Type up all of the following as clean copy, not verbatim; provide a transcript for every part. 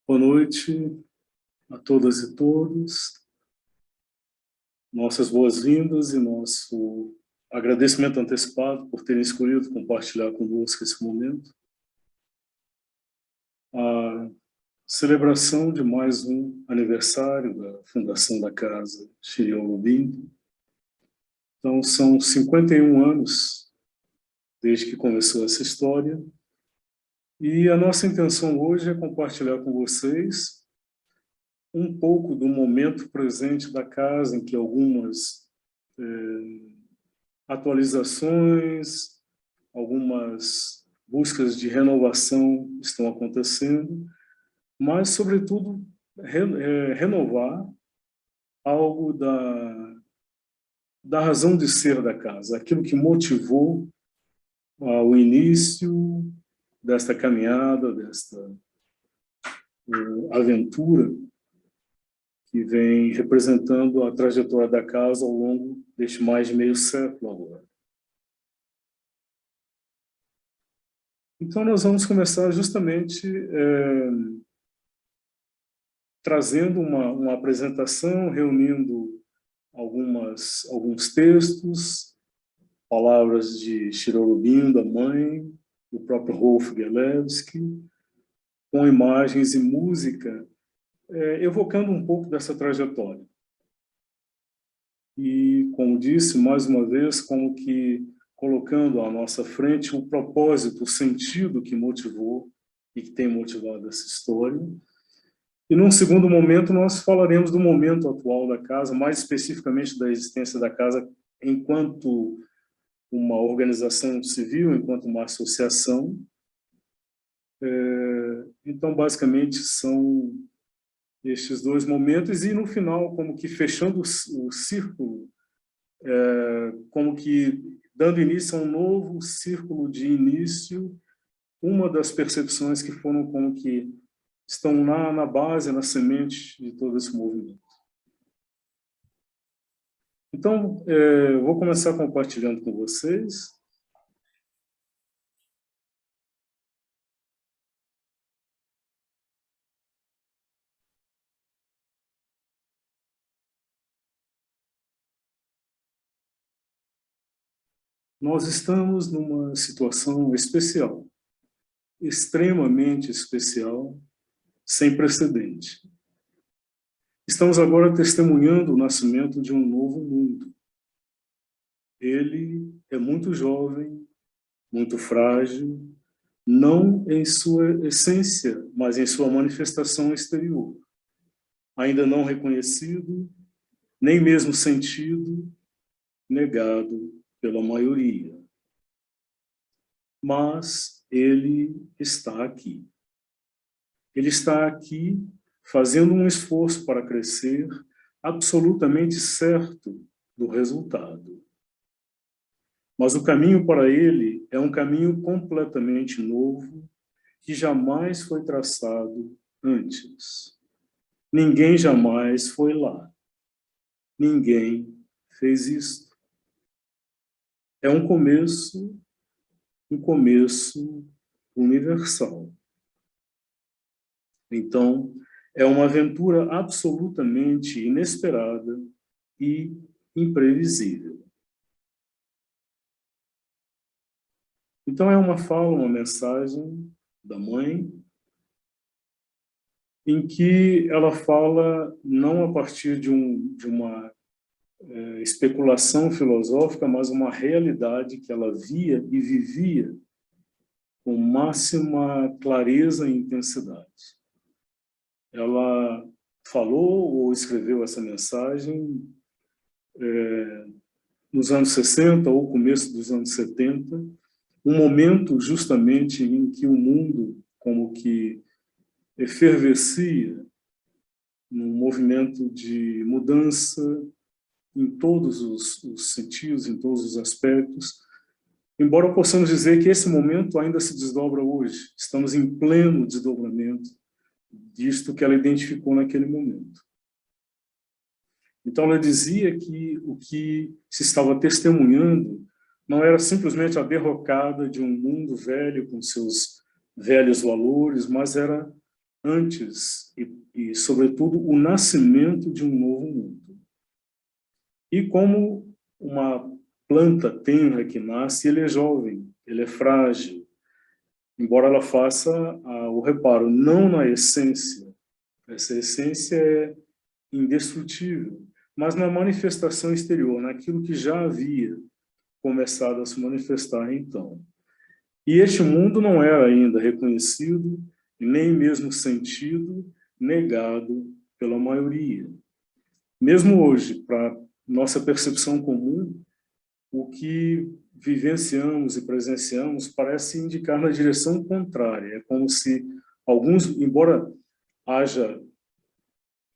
Boa noite a todas e todos. Nossas boas-vindas e nosso agradecimento antecipado por terem escolhido compartilhar conosco esse momento. A celebração de mais um aniversário da fundação da Casa Shri Aurobindo. Então, são 51 anos desde que começou essa história. E a nossa intenção hoje é compartilhar com vocês um pouco do momento presente da casa, em que algumas atualizações, algumas buscas de renovação estão acontecendo, mas, sobretudo, renovar algo da razão de ser da casa, aquilo que motivou o início desta caminhada, desta aventura que vem representando a trajetória da casa ao longo deste mais de meio século agora. Então, nós vamos começar justamente trazendo uma apresentação, reunindo alguns textos, palavras de Shri Aurobindo, a mãe, o próprio Rolf Gelewski, com imagens e música, evocando um pouco dessa trajetória. E, como disse, mais uma vez, como que colocando à nossa frente o propósito, o sentido que motivou e que tem motivado essa história. E, num segundo momento, nós falaremos do momento atual da casa, mais especificamente da existência da casa enquanto uma organização civil, enquanto uma associação. Então, basicamente, são estes dois momentos, e no final, como que fechando o círculo, como que dando início a um novo círculo de início, uma das percepções que foram como que estão na base, na semente de todo esse movimento. Então, vou começar compartilhando com vocês. Nós estamos numa situação especial, extremamente especial, sem precedente. Estamos agora testemunhando o nascimento de um novo mundo. Ele é muito jovem, muito frágil, não em sua essência, mas em sua manifestação exterior. Ainda não reconhecido, nem mesmo sentido, negado pela maioria. Mas ele está aqui. Ele está aqui fazendo um esforço para crescer, absolutamente certo do resultado. Mas o caminho para ele é um caminho completamente novo, que jamais foi traçado antes. Ninguém jamais foi lá. Ninguém fez isso. É um começo universal. Então, é uma aventura absolutamente inesperada e imprevisível. Então, é uma fala, uma mensagem da mãe, em que ela fala não a partir de uma especulação filosófica, mas uma realidade que ela via e vivia com máxima clareza e intensidade. Ela falou ou escreveu essa mensagem nos anos 60 ou começo dos anos 70, um momento justamente em que o mundo como que efervescia num movimento de mudança em todos os sentidos, em todos os aspectos, embora possamos dizer que esse momento ainda se desdobra hoje. Estamos em pleno desdobramento disto que ela identificou naquele momento. Então, ela dizia que o que se estava testemunhando não era simplesmente a derrocada de um mundo velho com seus velhos valores, mas era, antes e, sobretudo, o nascimento de um novo mundo. E como uma planta tenra que nasce, ele é jovem, ele é frágil, embora ela faça o reparo, não na essência. Essa essência é indestrutível, mas na manifestação exterior, naquilo que já havia começado a se manifestar então. E este mundo não era ainda reconhecido, nem mesmo sentido, negado pela maioria. Mesmo hoje, para nossa percepção comum, o que vivenciamos e presenciamos parece indicar na direção contrária. É como se alguns, embora haja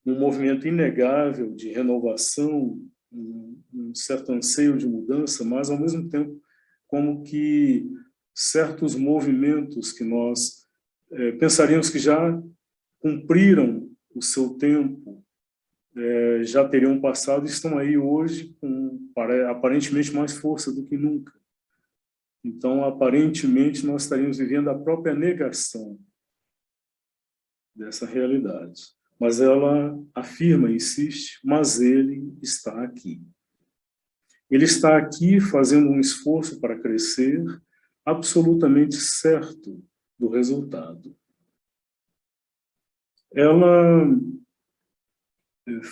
um movimento inegável de renovação, um certo anseio de mudança, mas, ao mesmo tempo, como que certos movimentos que nós pensaríamos que já cumpriram o seu tempo, já teriam passado, estão aí hoje com aparentemente mais força do que nunca. Então, aparentemente, nós estaríamos vivendo a própria negação dessa realidade. Mas ela afirma, insiste, mas ele está aqui. Ele está aqui fazendo um esforço para crescer, absolutamente certo do resultado. Ela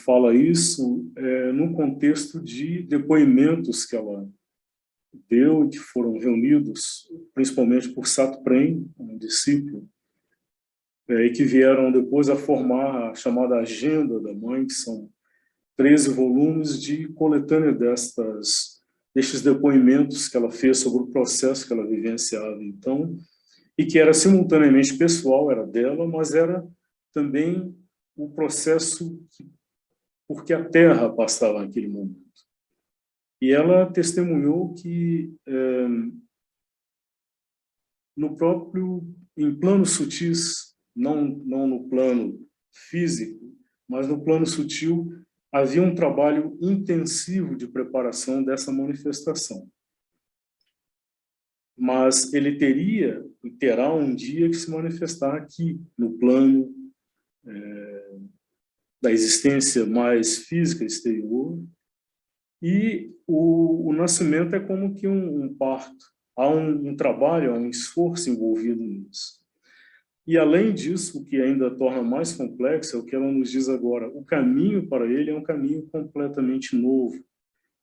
fala isso num contexto de depoimentos que ela deu e que foram reunidos, principalmente por Satprem, um discípulo, e que vieram depois a formar a chamada Agenda da Mãe, que são 13 volumes de coletânea destes depoimentos que ela fez sobre o processo que ela vivenciava então, e que era simultaneamente pessoal, era dela, mas era também o processo porque a Terra passava naquele momento. E ela testemunhou que em planos sutis, não no plano físico, mas no plano sutil, havia um trabalho intensivo de preparação dessa manifestação. Mas ele terá um dia que se manifestar aqui, no plano da existência mais física exterior, e o nascimento é como que um parto. Há um trabalho, há um esforço envolvido nisso. E, além disso, o que ainda torna mais complexo é o que ela nos diz agora. O caminho para ele é um caminho completamente novo,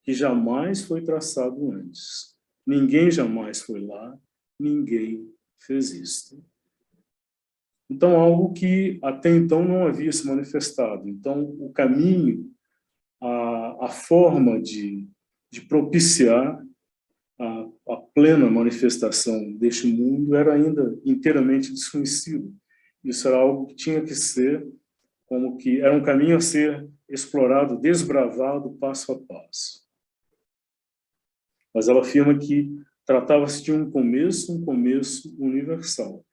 que jamais foi traçado antes. Ninguém jamais foi lá, ninguém fez isto. Então, algo que até então não havia se manifestado. Então, o caminho, a forma de propiciar a plena manifestação deste mundo era ainda inteiramente desconhecido. Isso era algo que tinha que ser, como que era um caminho a ser explorado, desbravado passo a passo. Mas ela afirma que tratava-se de um começo universal.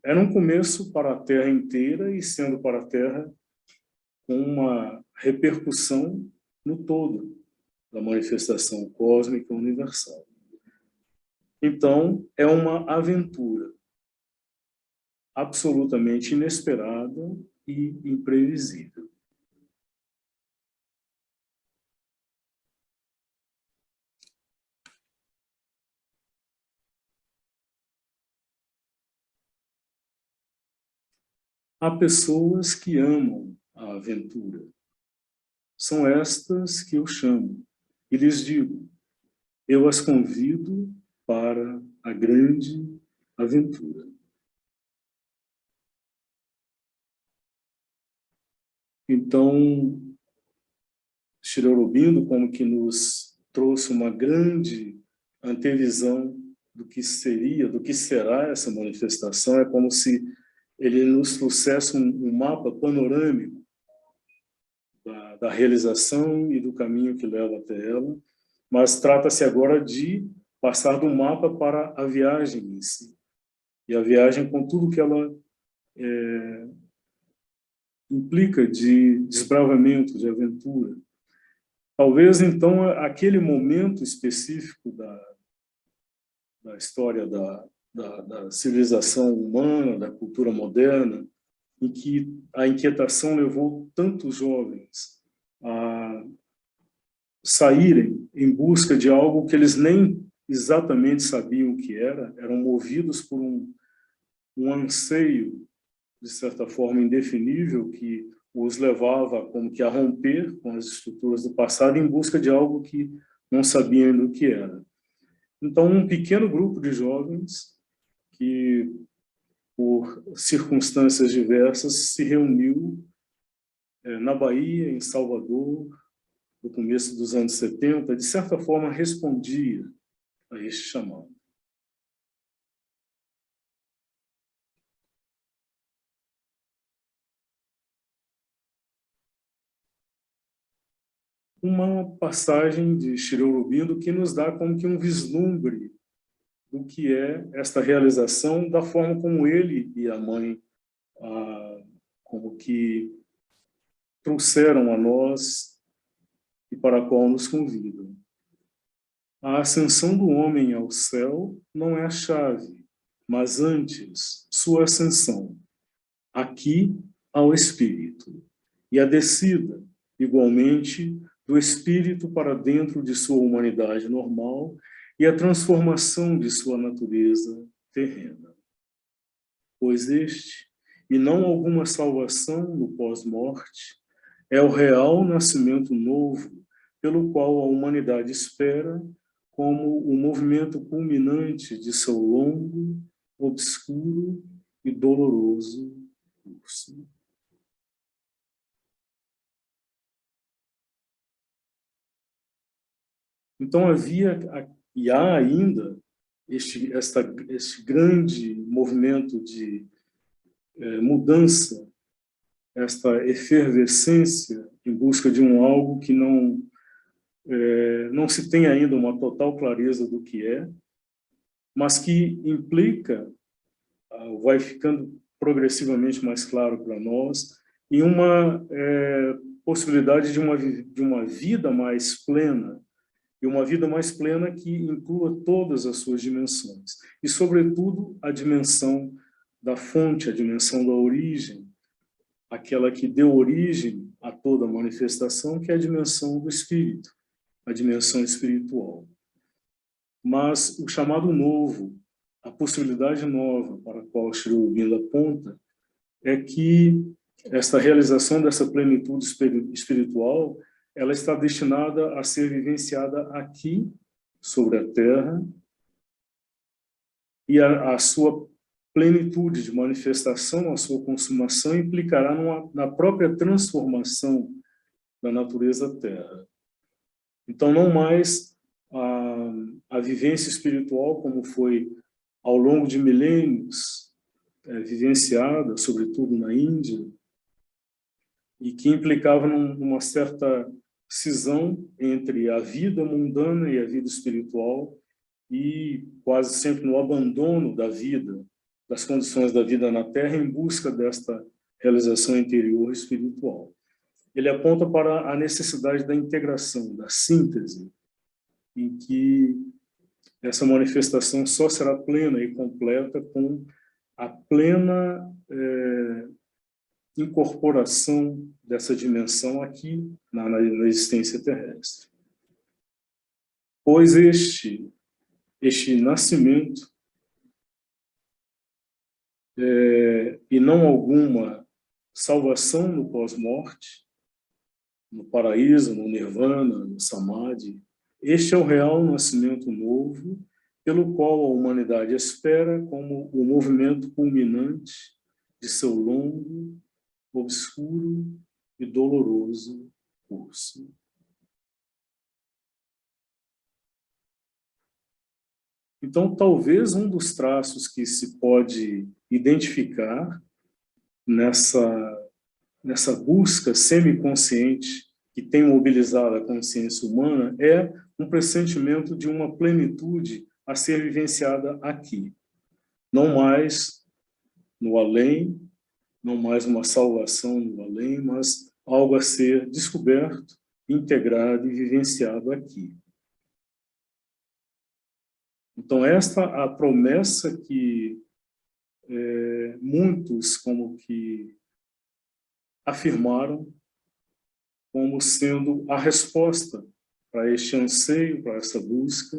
Era um começo para a Terra inteira e sendo para a Terra com uma repercussão no todo da manifestação cósmica universal. Então, é uma aventura absolutamente inesperada e imprevisível. Há pessoas que amam a aventura. São estas que eu chamo e lhes digo, eu as convido para a grande aventura. Então, Sri Aurobindo como que nos trouxe uma grande antevisão do que seria, do que será essa manifestação. É como se ele nos trouxesse um mapa panorâmico da realização e do caminho que leva até ela, mas trata-se agora de passar do mapa para a viagem em si. E a viagem com tudo que ela implica de desbravamento, de aventura. Talvez, então, aquele momento específico da história da civilização humana, da cultura moderna, em que a inquietação levou tantos jovens a saírem em busca de algo que eles nem exatamente sabiam o que era, eram movidos por um anseio, de certa forma, indefinível, que os levava como que a romper com as estruturas do passado em busca de algo que não sabiam ainda o que era. Então, um pequeno grupo de jovens que, por circunstâncias diversas, se reuniu na Bahia, em Salvador, no começo dos anos 70, de certa forma respondia a este chamado. Uma passagem de Shri Aurobindo que nos dá como que um vislumbre do que é esta realização, da forma como ele e a mãe como que trouxeram a nós e para a qual nos convidam. A ascensão do homem ao céu não é a chave, mas antes sua ascensão, aqui ao espírito, e a descida, igualmente, do espírito para dentro de sua humanidade normal e a transformação de sua natureza terrena. Pois este, e não alguma salvação no pós-morte, é o real nascimento novo pelo qual a humanidade espera como o movimento culminante de seu longo, obscuro e doloroso curso. Então havia e há ainda este grande movimento de mudança, esta efervescência em busca de um algo que não se tem ainda uma total clareza do que é, mas que implica, vai ficando progressivamente mais claro para nós, em uma possibilidade de uma vida mais plena, e uma vida mais plena que inclua todas as suas dimensões, e, sobretudo, a dimensão da fonte, a dimensão da origem, aquela que deu origem a toda a manifestação, que é a dimensão do espírito, a dimensão espiritual. Mas o chamado novo, a possibilidade nova para a qual Shri Aurobindo aponta, é que esta realização dessa plenitude espiritual, ela está destinada a ser vivenciada aqui, sobre a Terra, e a sua plenitude de manifestação, a sua consumação, implicará na própria transformação da natureza Terra. Então, não mais a vivência espiritual, como foi ao longo de milênios vivenciada, sobretudo na Índia, e que implicava numa certa cisão entre a vida mundana e a vida espiritual, e quase sempre no abandono da vida, das condições da vida na Terra, em busca desta realização interior espiritual. Ele aponta para a necessidade da integração, da síntese, em que essa manifestação só será plena e completa com a plena incorporação dessa dimensão aqui na existência terrestre. Pois este nascimento e não alguma salvação no pós-morte, no paraíso, no nirvana, no samadhi, este é o real nascimento novo pelo qual a humanidade espera como o movimento culminante de seu longo, obscuro e doloroso curso. Então, talvez um dos traços que se pode identificar nessa busca semiconsciente que tem mobilizado a consciência humana é um pressentimento de uma plenitude a ser vivenciada aqui. Não mais no além, não mais uma salvação no além, mas algo a ser descoberto, integrado e vivenciado aqui. Então, esta é a promessa que muitos como que afirmaram como sendo a resposta para este anseio, para essa busca.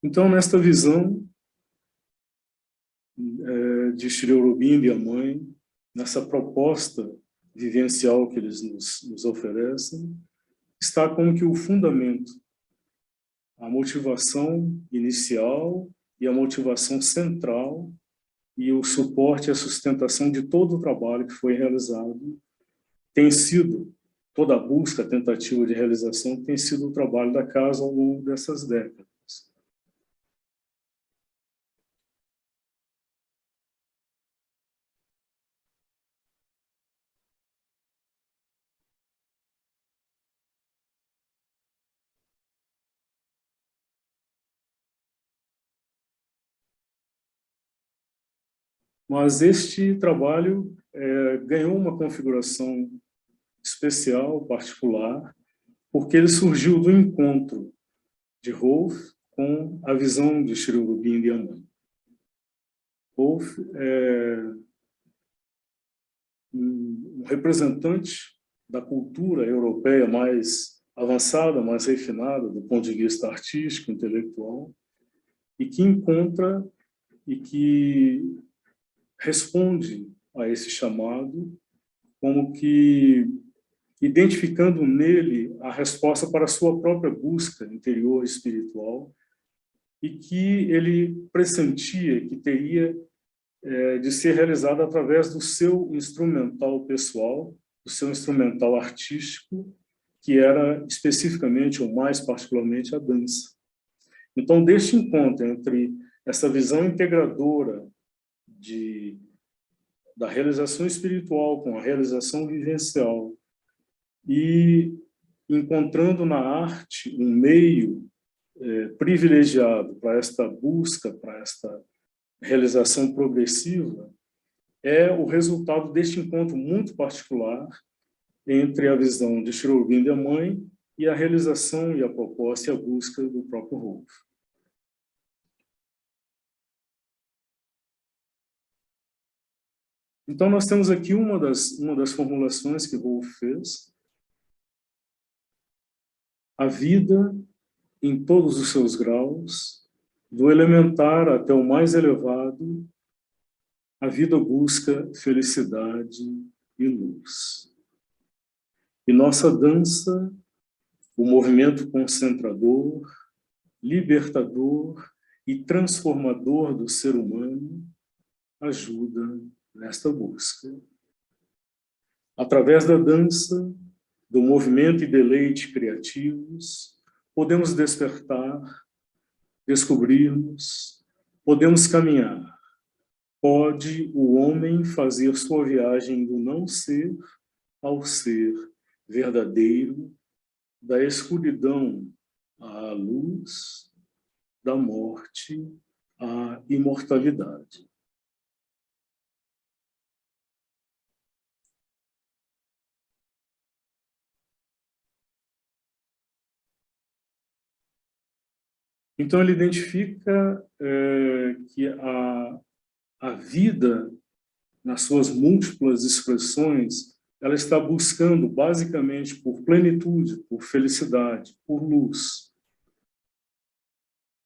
Então, nesta visão de Sri Aurobindo e a mãe, nessa proposta vivencial que eles nos oferecem, está como que o fundamento, a motivação inicial e a motivação central e o suporte e a sustentação de todo o trabalho que foi realizado tem sido, toda a busca, a tentativa de realização tem sido o trabalho da casa ao longo dessas décadas. Mas este trabalho ganhou uma configuração especial, particular, porque ele surgiu do encontro de Rolf com a visão de Sri Aurobindo e a mãe. Rolf é um representante da cultura europeia mais avançada, mais refinada, do ponto de vista artístico, intelectual, e que encontra e que responde a esse chamado como que identificando nele a resposta para a sua própria busca interior espiritual e que ele pressentia que teria de ser realizada através do seu instrumental pessoal, do seu instrumental artístico, que era especificamente ou mais particularmente a dança. Então, deste encontro entre essa visão integradora da realização espiritual com a realização vivencial e encontrando na arte um meio privilegiado para esta busca, para esta realização progressiva, é o resultado deste encontro muito particular entre a visão de Sri Aurobindo e a mãe e a realização e a proposta e a busca do próprio Rolf. Então, nós temos aqui uma das formulações que Rolf fez. A vida, em todos os seus graus, do elementar até o mais elevado, a vida busca felicidade e luz. E nossa dança, o movimento concentrador, libertador e transformador do ser humano, ajuda nesta busca. Através da dança, do movimento e deleite criativos, podemos despertar, descobrirmos, podemos caminhar. Pode o homem fazer sua viagem do não ser ao ser verdadeiro, da escuridão à luz, da morte à imortalidade. Então, ele identifica que a vida, nas suas múltiplas expressões, ela está buscando, basicamente, por plenitude, por felicidade, por luz.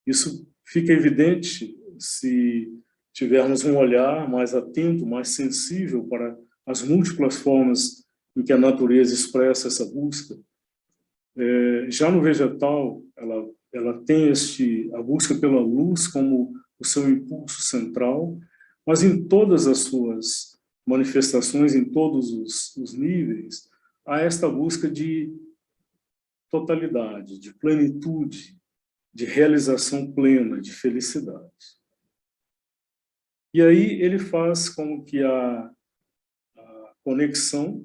Isso fica evidente se tivermos um olhar mais atento, mais sensível para as múltiplas formas em que a natureza expressa essa busca. Já no vegetal, ela tem a busca pela luz como o seu impulso central, mas em todas as suas manifestações, em todos os níveis, há esta busca de totalidade, de plenitude, de realização plena, de felicidade. E aí ele faz como que a conexão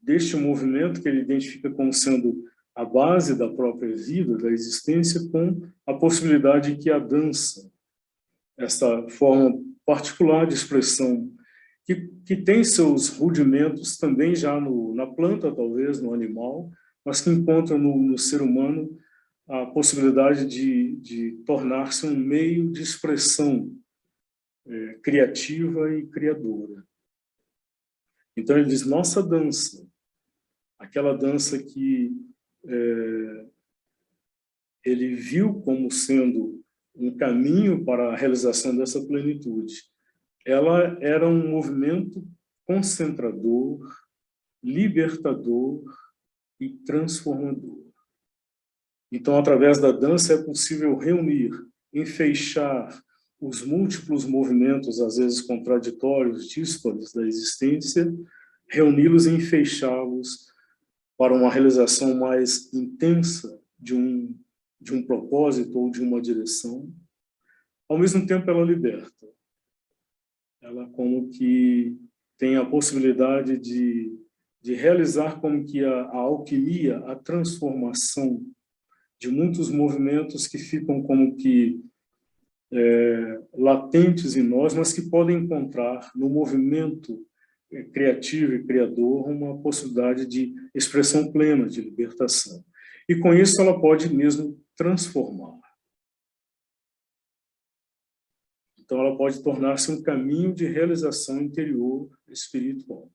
deste movimento que ele identifica como sendo a base da própria vida, da existência, com a possibilidade que a dança, essa forma particular de expressão que tem seus rudimentos também já na planta, talvez, no animal, mas que encontra no ser humano a possibilidade de tornar-se um meio de expressão criativa e criadora. Então ele diz, nossa dança, aquela dança que ele viu como sendo um caminho para a realização dessa plenitude, ela era um movimento concentrador, libertador e transformador. Então, através da dança é possível reunir, enfeixar os múltiplos movimentos, às vezes contraditórios, díspares da existência, reuni-los e enfeixá-los para uma realização mais intensa de um propósito ou de uma direção. Ao mesmo tempo, ela liberta. Ela como que tem a possibilidade de realizar como que a alquimia, a transformação de muitos movimentos que ficam como que latentes em nós, mas que podem encontrar no movimento criativo e criador uma possibilidade de expressão plena, de libertação. E com isso ela pode mesmo transformar. Então ela pode tornar-se um caminho de realização interior espiritual.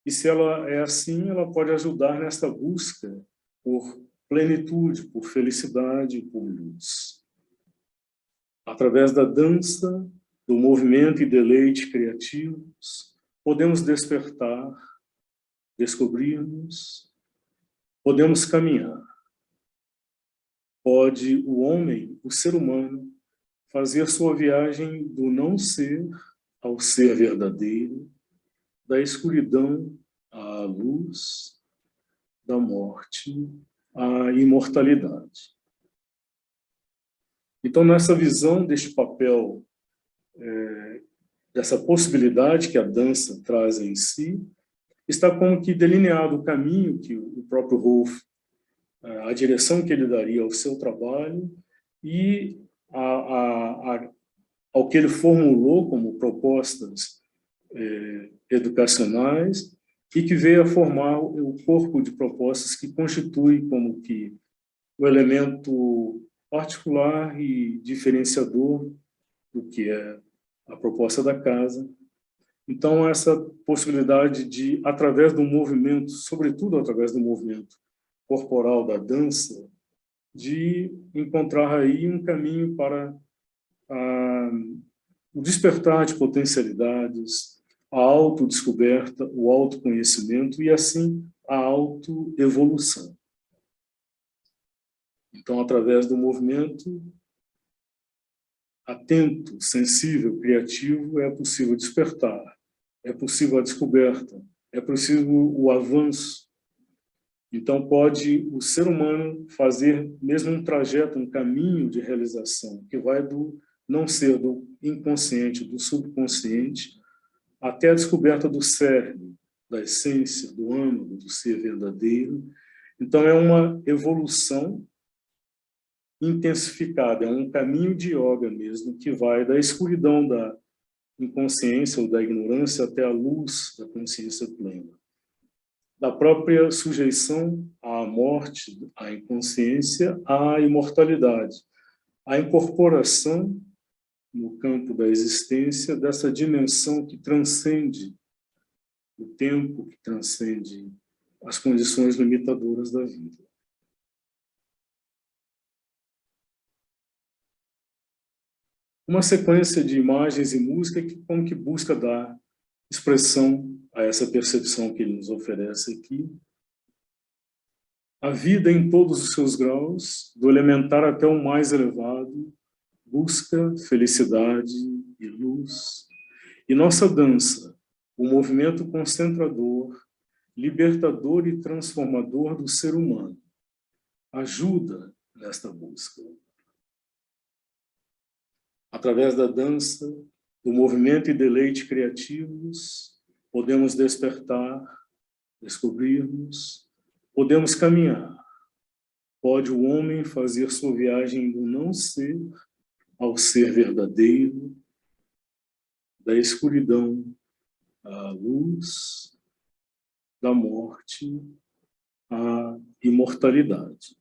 E se ela é assim, ela pode ajudar nesta busca por plenitude, por felicidade, por luz. Através da dança, do movimento e deleite criativos, podemos despertar, descobrirmos, podemos caminhar. Pode o homem, o ser humano, fazer sua viagem do não ser ao ser verdadeiro, da escuridão à luz, da morte à imortalidade. Então, nessa visão deste papel, dessa possibilidade que a dança traz em si, está como que delineado o caminho que o próprio Rolf, a direção que ele daria ao seu trabalho e ao que ele formulou como propostas educacionais e que veio a formar o corpo de propostas que constitui como que o elemento particular e diferenciador do que é a proposta da casa. Então, essa possibilidade de, através do movimento, sobretudo através do movimento corporal da dança, de encontrar aí um caminho para o despertar de potencialidades, a autodescoberta, o autoconhecimento e, assim, a autoevolução. Então, através do movimento atento, sensível, criativo, é possível despertar, é possível a descoberta, é possível o avanço. Então, pode o ser humano fazer mesmo um trajeto, um caminho de realização, que vai do não ser, do inconsciente, do subconsciente, até a descoberta do cerne, da essência, do âmago, do ser verdadeiro. Então, é uma evolução intensificada, é um caminho de yoga mesmo, que vai da escuridão da inconsciência ou da ignorância até a luz da consciência plena. Da própria sujeição à morte, à inconsciência, à imortalidade. A incorporação no campo da existência dessa dimensão que transcende o tempo, que transcende as condições limitadoras da vida. Uma sequência de imagens e música que como que busca dar expressão a essa percepção que ele nos oferece aqui. A vida em todos os seus graus, do elementar até o mais elevado, busca felicidade e luz. E nossa dança, o movimento concentrador, libertador e transformador do ser humano, ajuda nesta busca. Através da dança, do movimento e deleite criativos, podemos despertar, descobrirmos, podemos caminhar. Pode o homem fazer sua viagem do não ser ao ser verdadeiro, da escuridão à luz, da morte à imortalidade.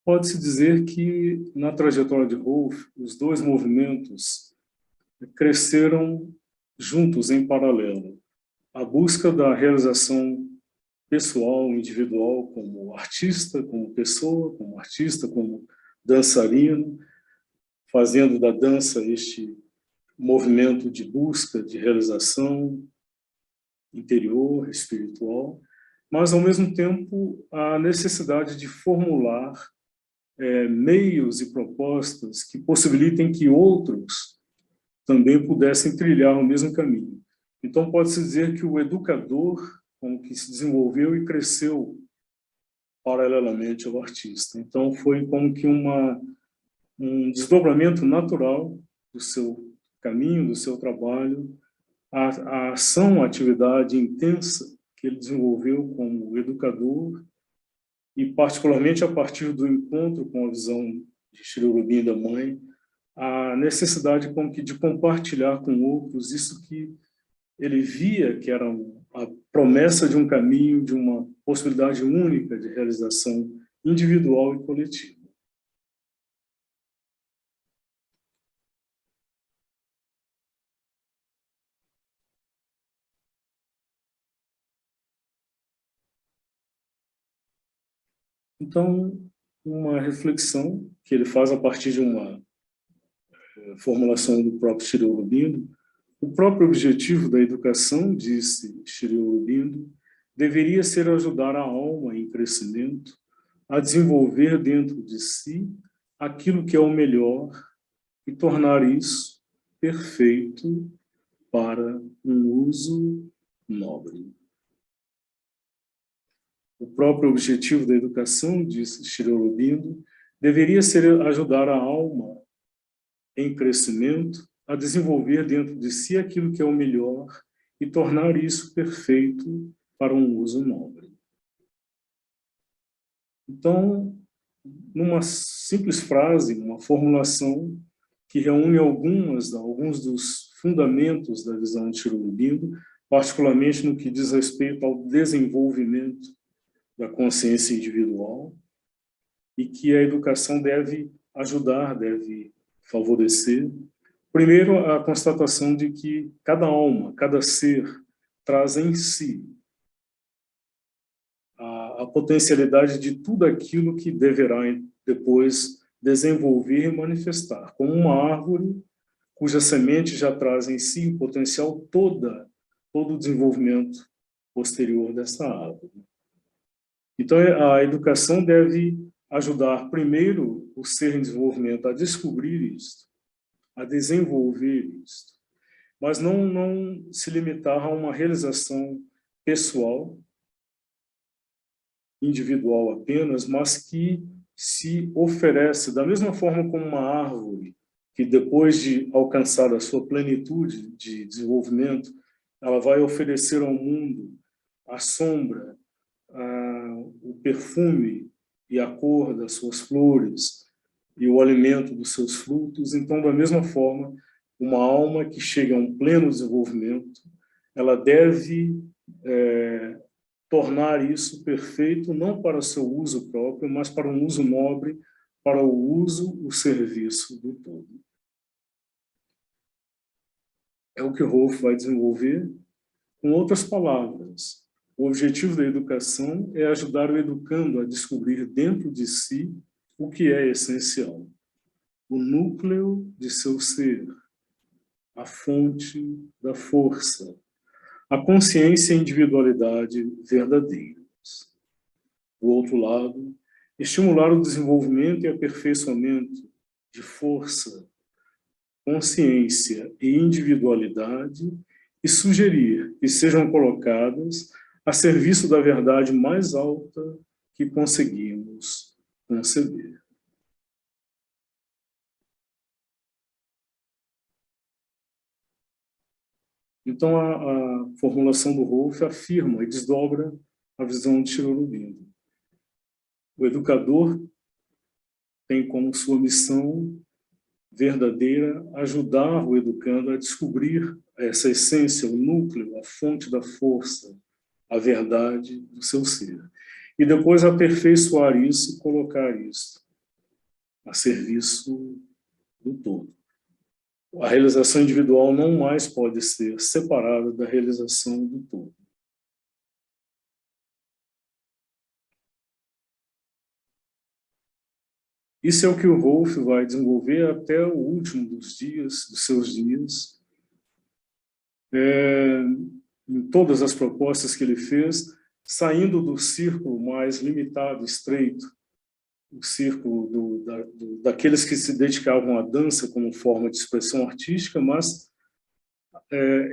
Pode-se dizer que, na trajetória de Rolf, os dois movimentos cresceram juntos, em paralelo. A busca da realização pessoal, individual, como artista, como pessoa, como artista, como dançarino, fazendo da dança este movimento de busca, de realização interior, espiritual, mas, ao mesmo tempo, a necessidade de formular meios e propostas que possibilitem que outros também pudessem trilhar o mesmo caminho. Então, pode-se dizer que o educador, como que se desenvolveu e cresceu paralelamente ao artista. Então, foi como que um desdobramento natural do seu caminho, do seu trabalho, a ação, a atividade intensa que ele desenvolveu como educador, e particularmente a partir do encontro com a visão de Shri Aurobindo, da mãe, a necessidade como que de compartilhar com outros isso que ele via que era a promessa de um caminho, de uma possibilidade única de realização individual e coletiva. Então, uma reflexão que ele faz a partir de uma formulação do próprio Shri Aurobindo: o próprio objetivo da educação, disse Shri Aurobindo, deveria ser ajudar a alma em crescimento a desenvolver dentro de si aquilo que é o melhor e tornar isso perfeito para um uso nobre. O próprio objetivo da educação, disse Shri Aurobindo, deveria ser ajudar a alma em crescimento a desenvolver dentro de si aquilo que é o melhor e tornar isso perfeito para um uso nobre. Então, numa simples frase, uma formulação que reúne alguns dos fundamentos da visão de Sri Aurobindo, particularmente no que diz respeito ao desenvolvimento da consciência individual, e que a educação deve ajudar, deve favorecer. Primeiro, a constatação de que cada alma, cada ser, traz em si a potencialidade de tudo aquilo que deverá depois desenvolver e manifestar, como uma árvore cuja semente já traz em si o potencial todo o desenvolvimento posterior dessa árvore. Então, a educação deve ajudar, primeiro, o ser em desenvolvimento a descobrir isto, a desenvolver isto, mas não se limitar a uma realização pessoal, individual apenas, mas que se oferece, da mesma forma como uma árvore, que depois de alcançar a sua plenitude de desenvolvimento, ela vai oferecer ao mundo a sombra, o perfume e a cor das suas flores e o alimento dos seus frutos. Então, da mesma forma, uma alma que chega a um pleno desenvolvimento, ela deve tornar isso perfeito, não para seu uso próprio, mas para um uso nobre, para o serviço do todo. É o que Rolf vai desenvolver. Com outras palavras, o objetivo da educação é ajudar o educando a descobrir dentro de si o que é essencial, o núcleo de seu ser, a fonte da força, a consciência e a individualidade verdadeiras. Do outro lado, estimular o desenvolvimento e aperfeiçoamento de força, consciência e individualidade e sugerir que sejam colocadas a serviço da verdade mais alta que conseguimos conceber. Então, a formulação do Rolf afirma e desdobra a visão de Sri Aurobindo. O educador tem como sua missão verdadeira ajudar o educando a descobrir essa essência, o núcleo, a fonte da força, a verdade do seu ser. E depois aperfeiçoar isso e colocar isso a serviço do todo. A realização individual não mais pode ser separada da realização do todo. Isso é o que o Rolf vai desenvolver até o último dos seus dias. Em todas as propostas que ele fez, saindo do círculo mais limitado, estreito, o círculo daqueles que se dedicavam à dança como forma de expressão artística, mas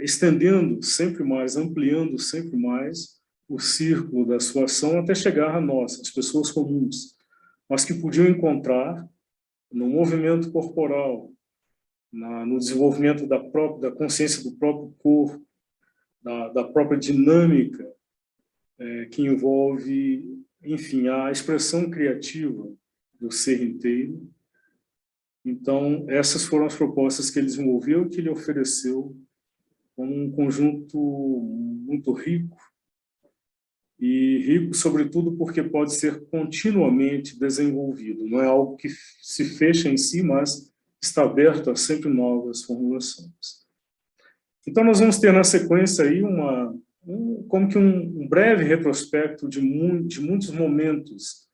estendendo sempre mais, ampliando sempre mais o círculo da sua ação até chegar a nós, as pessoas comuns, mas que podiam encontrar no movimento corporal, no desenvolvimento da consciência do próprio corpo, da própria dinâmica que envolve, enfim, a expressão criativa do ser inteiro. Então, essas foram as propostas que ele desenvolveu, que ele ofereceu como um conjunto muito rico, e rico, sobretudo, porque pode ser continuamente desenvolvido. Não é algo que se fecha em si, mas está aberto a sempre novas formulações. Então, nós vamos ter na sequência aí como que um breve retrospecto de muitos momentos,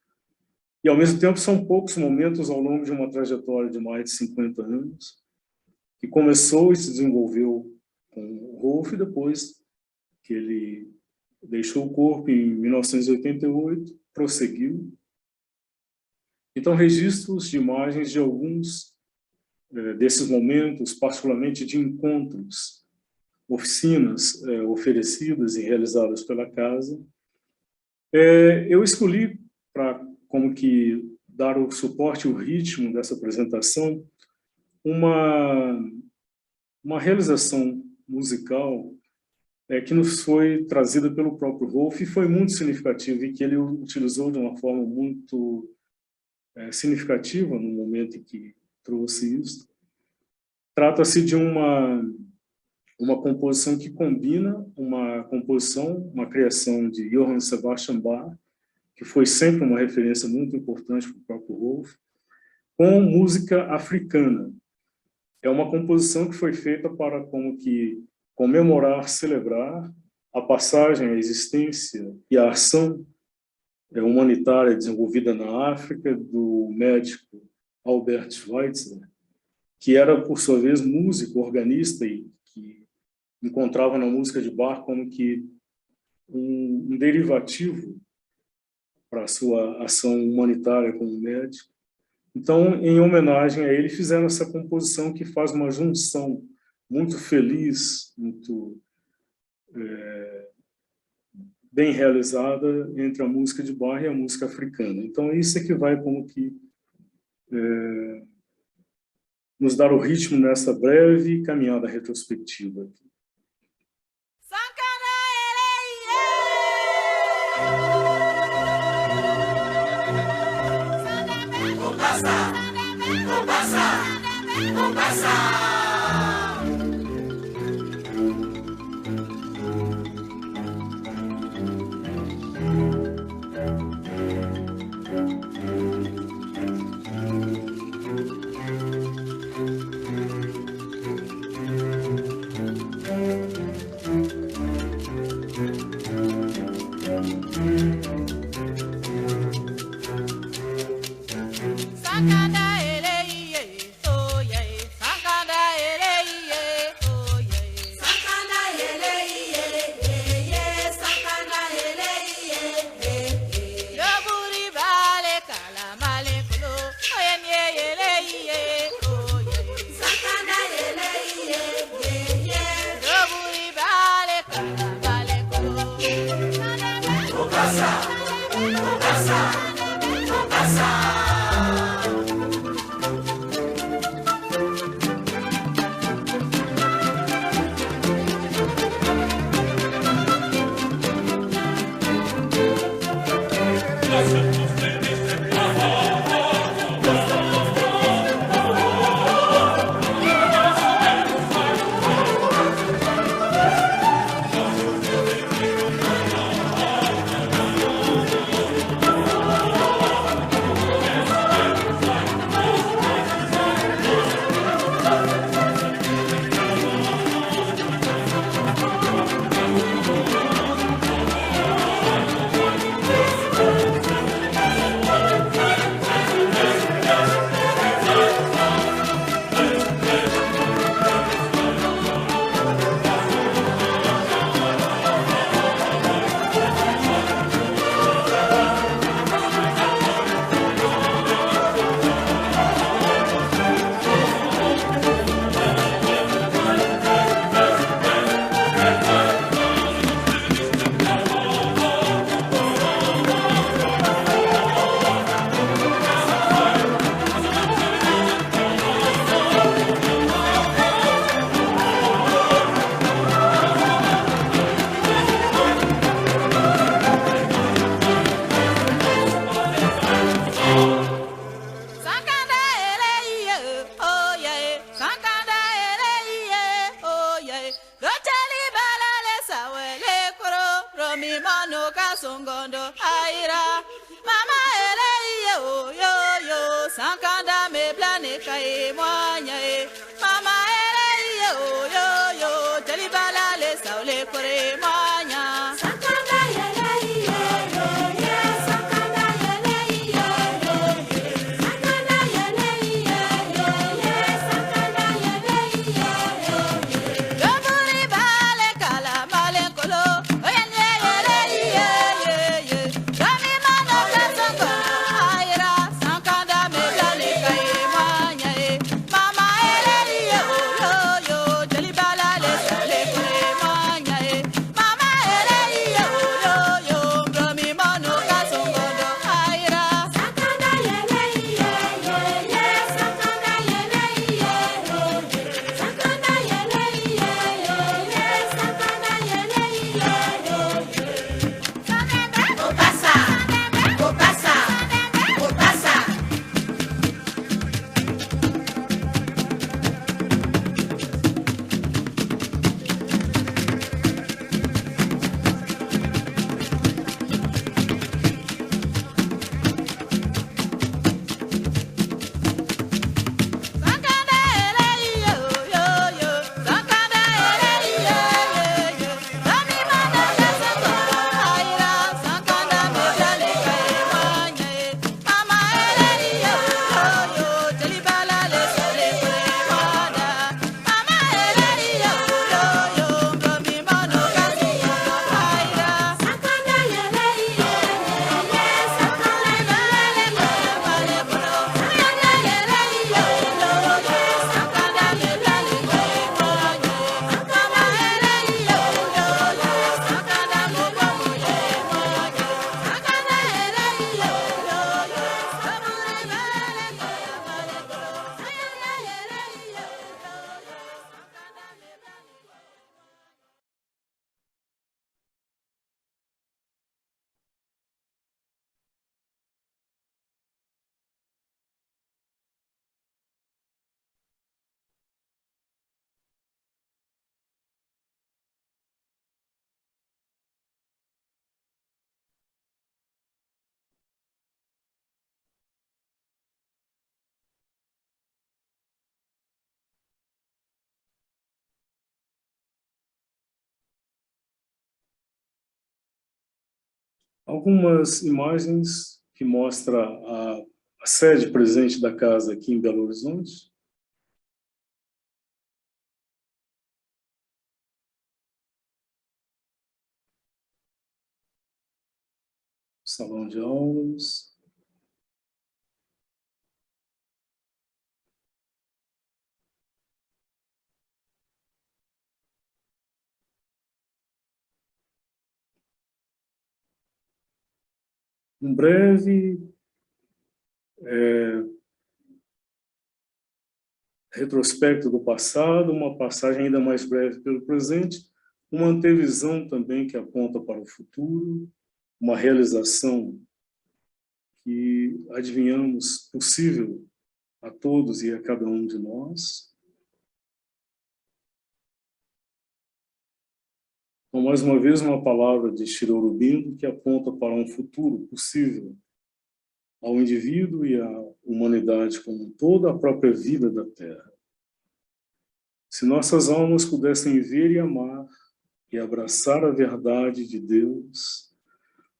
e ao mesmo tempo são poucos momentos ao longo de uma trajetória de mais de 50 anos, que começou e se desenvolveu com o Rolf, depois que ele deixou o corpo em 1988, prosseguiu. Então, registros de imagens de alguns desses momentos, particularmente de encontros, oficinas oferecidas e realizadas pela casa. Eu escolhi, como que dar o suporte e o ritmo dessa apresentação, uma realização musical que nos foi trazida pelo próprio Rolf e foi muito significativa e que ele utilizou de uma forma muito significativa no momento em que trouxe isso. Trata-se de uma composição que combina uma criação de Johann Sebastian Bach, que foi sempre uma referência muito importante para o próprio Rolf, com música africana. É uma composição que foi feita para como que comemorar, celebrar a passagem, a existência e a ação humanitária desenvolvida na África do médico Albert Schweitzer, que era, por sua vez, músico, organista e que encontrava na música de Bach como que um derivativo para a sua ação humanitária como médico. Então, em homenagem a ele, fizeram essa composição que faz uma junção muito feliz, muito bem realizada entre a música de Bach e a música africana. Então, isso é que vai como que nos dar o ritmo nessa breve caminhada retrospectiva. Mama, Algumas imagens que mostram a sede presente da casa aqui em Belo Horizonte. Salão de aulas. Um breve retrospecto do passado, uma passagem ainda mais breve pelo presente, uma antevisão também que aponta para o futuro, uma realização que adivinhamos possível a todos e a cada um de nós. Então, mais uma vez, uma palavra de Shri Aurobindo que aponta para um futuro possível ao indivíduo e à humanidade como toda a própria vida da Terra. Se nossas almas pudessem ver e amar e abraçar a verdade de Deus,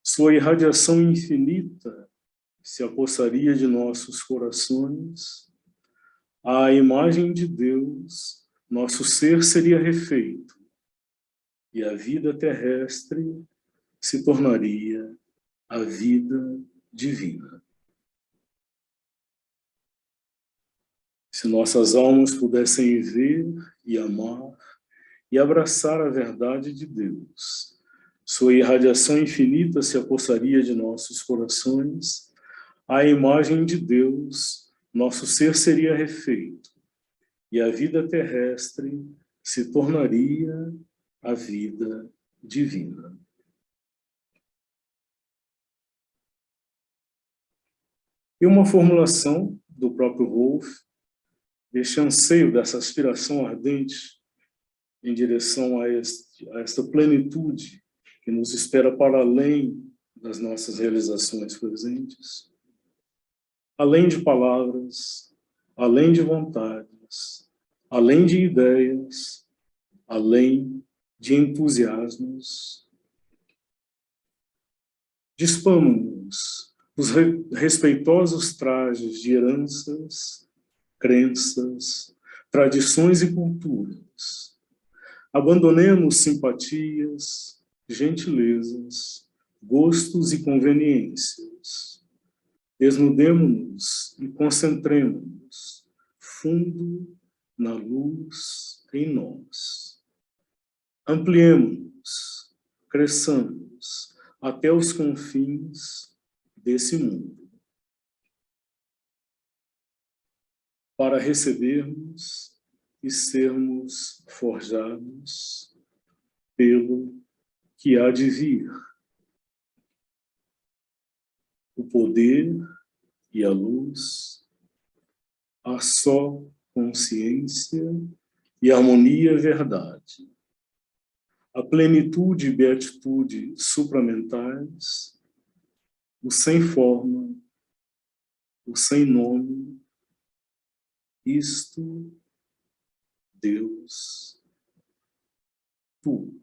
sua irradiação infinita se apossaria de nossos corações, à imagem de Deus, nosso ser seria refeito e a vida terrestre se tornaria a vida divina. Se nossas almas pudessem ver e amar e abraçar a verdade de Deus, sua irradiação infinita se apossaria de nossos corações, à imagem de Deus, nosso ser seria refeito e a vida terrestre se tornaria a vida divina. E uma formulação do próprio Wolff, deste anseio, dessa aspiração ardente em direção a esta plenitude que nos espera para além das nossas realizações presentes, além de palavras, além de vontades, além de ideias, além de entusiasmos. Dispamos-nos os respeitosos trajes de heranças, crenças, tradições e culturas. Abandonemos simpatias, gentilezas, gostos e conveniências. Desnudemo-nos e concentremo-nos fundo na luz em nós. Ampliemo-nos, cresçamos até os confins desse mundo, para recebermos e sermos forjados pelo que há de vir. O poder e a luz, a só consciência e harmonia verdade, a plenitude e beatitude supramentais, o sem forma, o sem nome, isto, Deus, tu.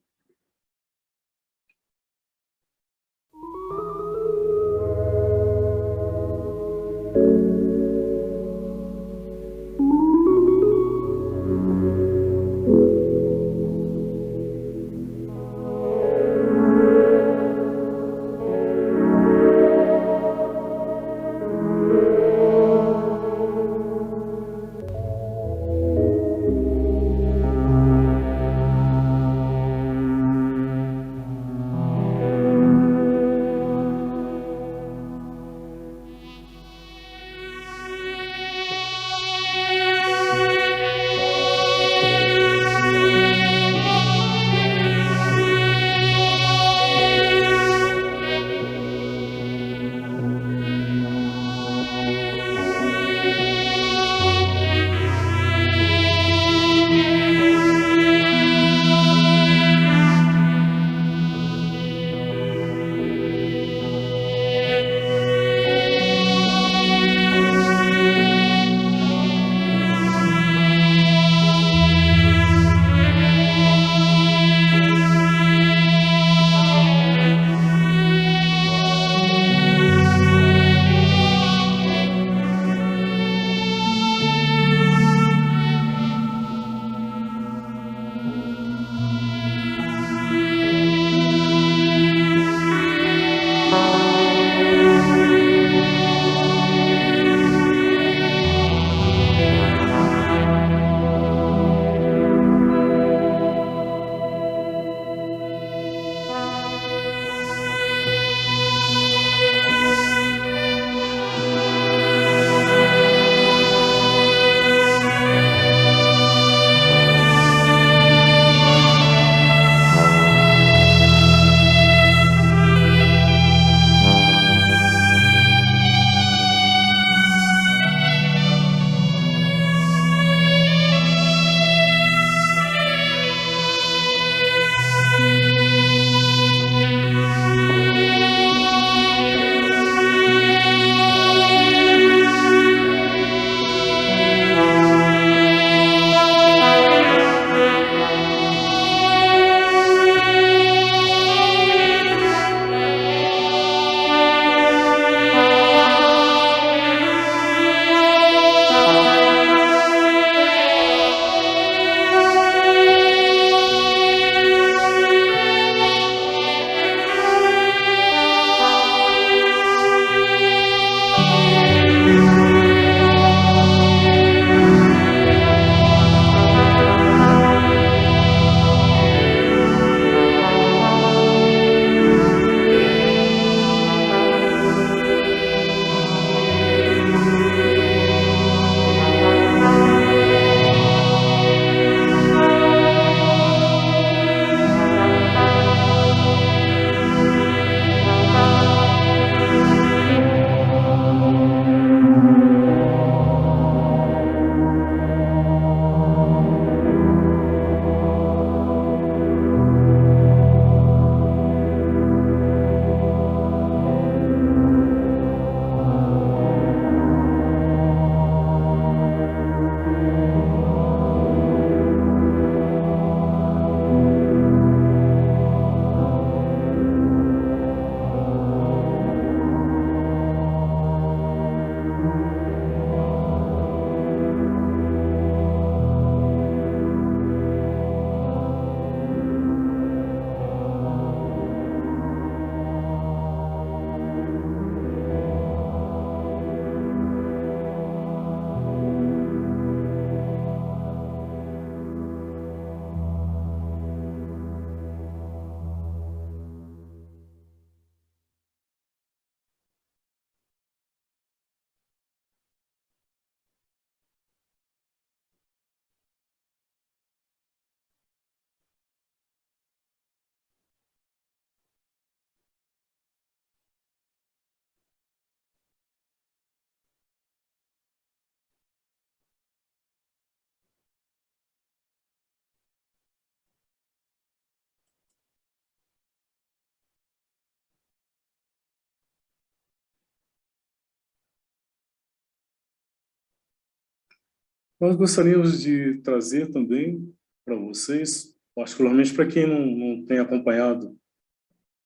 Nós gostaríamos de trazer também para vocês, particularmente para quem não tem acompanhado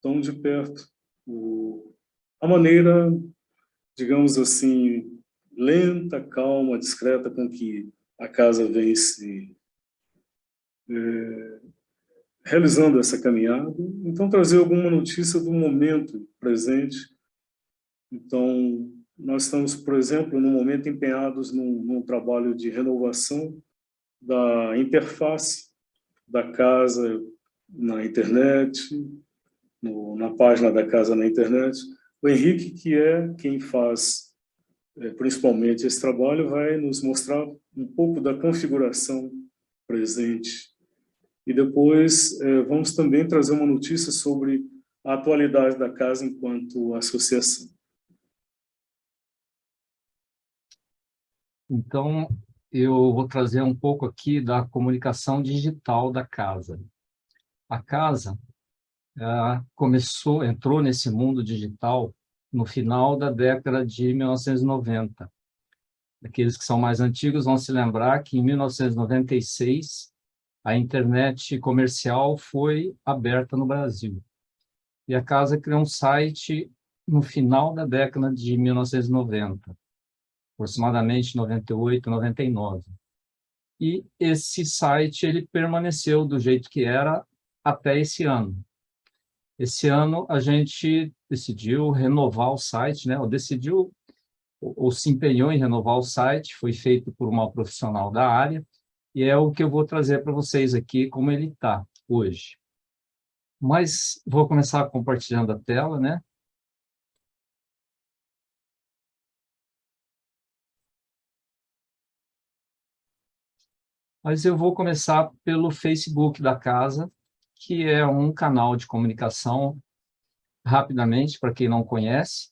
tão de perto, a maneira, digamos assim, lenta, calma, discreta com que a casa vem se realizando essa caminhada. Então, trazer alguma notícia do momento presente. Então, nós estamos, por exemplo, no momento empenhados num trabalho de renovação da interface da casa na internet, na página da casa na internet. O Henrique, que é quem faz principalmente esse trabalho, vai nos mostrar um pouco da configuração presente. E depois vamos também trazer uma notícia sobre a atualidade da casa enquanto associação. Então, eu vou trazer um pouco aqui da comunicação digital da casa. A casa entrou nesse mundo digital no final da década de 1990. Aqueles que são mais antigos vão se lembrar que em 1996 a internet comercial foi aberta no Brasil. E a casa criou um site no final da década de 1990, aproximadamente 98, 99. E esse site ele permaneceu do jeito que era até esse ano. Esse ano a gente decidiu renovar o site, né? Ou se empenhou em renovar o site, foi feito por uma profissional da área, e é o que eu vou trazer para vocês aqui, como ele está hoje. Mas vou começar compartilhando a tela, né? Mas eu vou começar pelo Facebook da casa, que é um canal de comunicação, rapidamente, para quem não conhece.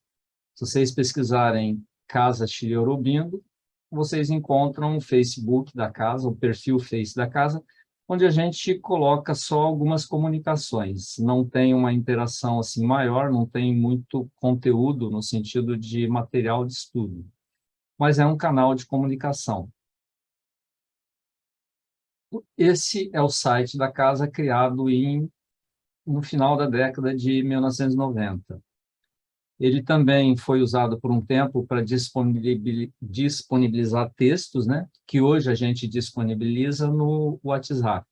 Se vocês pesquisarem Casa Chiliorubimbo, vocês encontram o Facebook da casa, o perfil Face da casa, onde a gente coloca só algumas comunicações. Não tem uma interação assim maior, não tem muito conteúdo no sentido de material de estudo, mas é um canal de comunicação. Esse é o site da casa criado no final da década de 1990. Ele também foi usado por um tempo para disponibilizar textos, né, que hoje a gente disponibiliza no WhatsApp.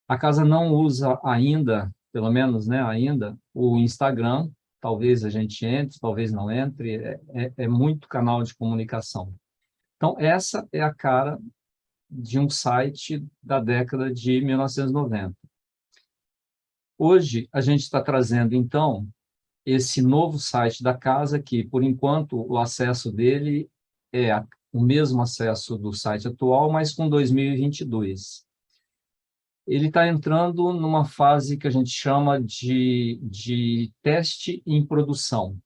A casa não usa ainda, pelo menos, né, ainda, o Instagram. Talvez a gente entre, talvez não entre. É muito canal de comunicação. Então, essa é a cara de um site da década de 1990. Hoje, a gente está trazendo, então, esse novo site da casa, que, por enquanto, o acesso dele é o mesmo acesso do site atual, mas com 2022. Ele está entrando numa fase que a gente chama de teste em produção.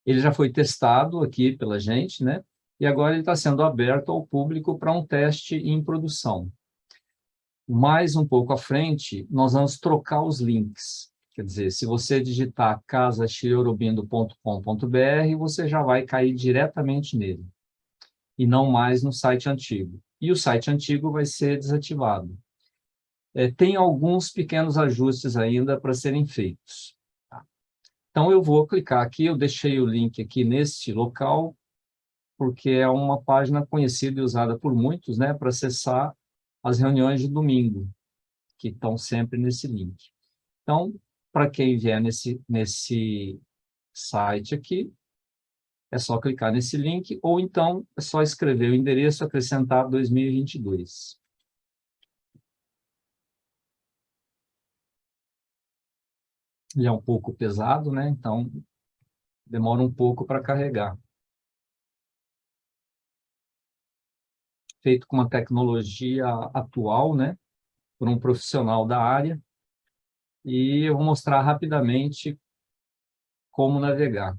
Ele já foi testado aqui pela gente, né? E agora ele está sendo aberto ao público para um teste em produção. Mais um pouco à frente, nós vamos trocar os links. Quer dizer, se você digitar casachiliorobindo.com.br, você já vai cair diretamente nele, e não mais no site antigo. E o site antigo vai ser desativado. Tem alguns pequenos ajustes ainda para serem feitos. Tá? Então, eu vou clicar aqui, eu deixei o link aqui neste local, porque é uma página conhecida e usada por muitos, né, para acessar as reuniões de domingo, que estão sempre nesse link. Então, para quem vier nesse site aqui, é só clicar nesse link, ou então é só escrever o endereço, acrescentar 2022. Ele é um pouco pesado, né? Então, demora um pouco para carregar. Feito com uma tecnologia atual, né? Por um profissional da área. E eu vou mostrar rapidamente como navegar.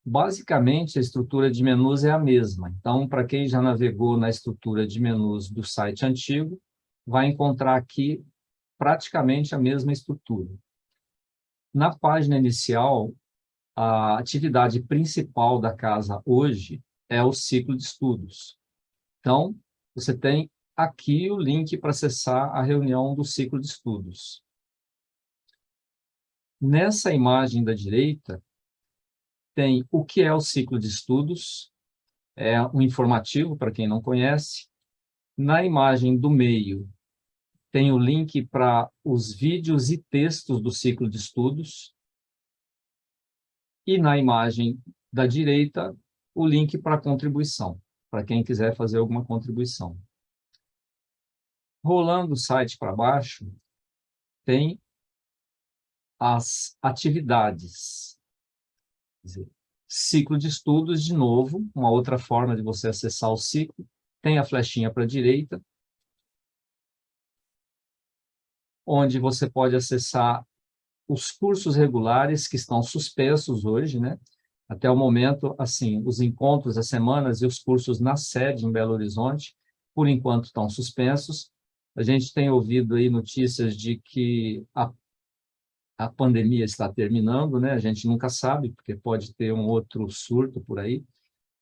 Basicamente, a estrutura de menus é a mesma. Então, para quem já navegou na estrutura de menus do site antigo, vai encontrar aqui praticamente a mesma estrutura. Na página inicial, a atividade principal da casa hoje é o ciclo de estudos. Então, você tem aqui o link para acessar a reunião do ciclo de estudos. Nessa imagem da direita, tem o que é o ciclo de estudos, é um informativo para quem não conhece. Na imagem do meio, tem o link para os vídeos e textos do ciclo de estudos. E na imagem da direita, o link para a contribuição, para quem quiser fazer alguma contribuição. Rolando o site para baixo, tem as atividades. Quer dizer, ciclo de estudos, de novo, uma outra forma de você acessar o ciclo. Tem a flechinha para a direita, onde você pode acessar os cursos regulares que estão suspensos hoje, né? Até o momento, assim, os encontros, as semanas e os cursos na sede em Belo Horizonte, por enquanto estão suspensos. A gente tem ouvido aí notícias de que a pandemia está terminando, né? A gente nunca sabe, porque pode ter um outro surto por aí,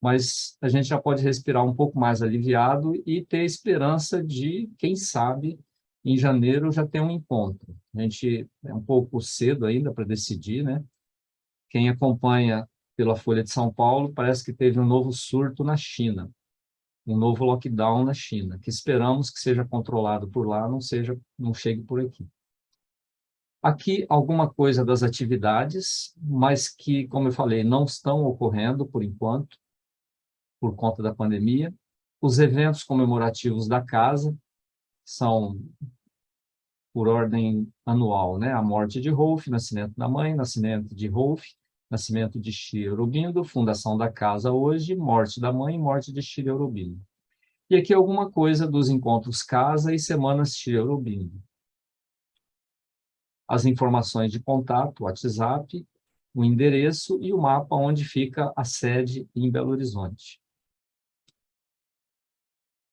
mas a gente já pode respirar um pouco mais aliviado e ter esperança de, quem sabe, em janeiro já ter um encontro. A gente é um pouco cedo ainda para decidir, né? Quem acompanha pela Folha de São Paulo, parece que teve um novo surto na China, um novo lockdown na China, que esperamos que seja controlado por lá, não chegue por aqui. Aqui, alguma coisa das atividades, mas que, como eu falei, não estão ocorrendo por enquanto, por conta da pandemia. Os eventos comemorativos da casa são por ordem anual, né? A morte de Rolf, nascimento da mãe, nascimento de Rolf, nascimento de Shri Aurobindo, fundação da casa hoje, morte da mãe, morte de Shri Aurobindo. E aqui alguma coisa dos encontros casa e semanas Shri Aurobindo. As informações de contato, WhatsApp, o endereço e o mapa onde fica a sede em Belo Horizonte.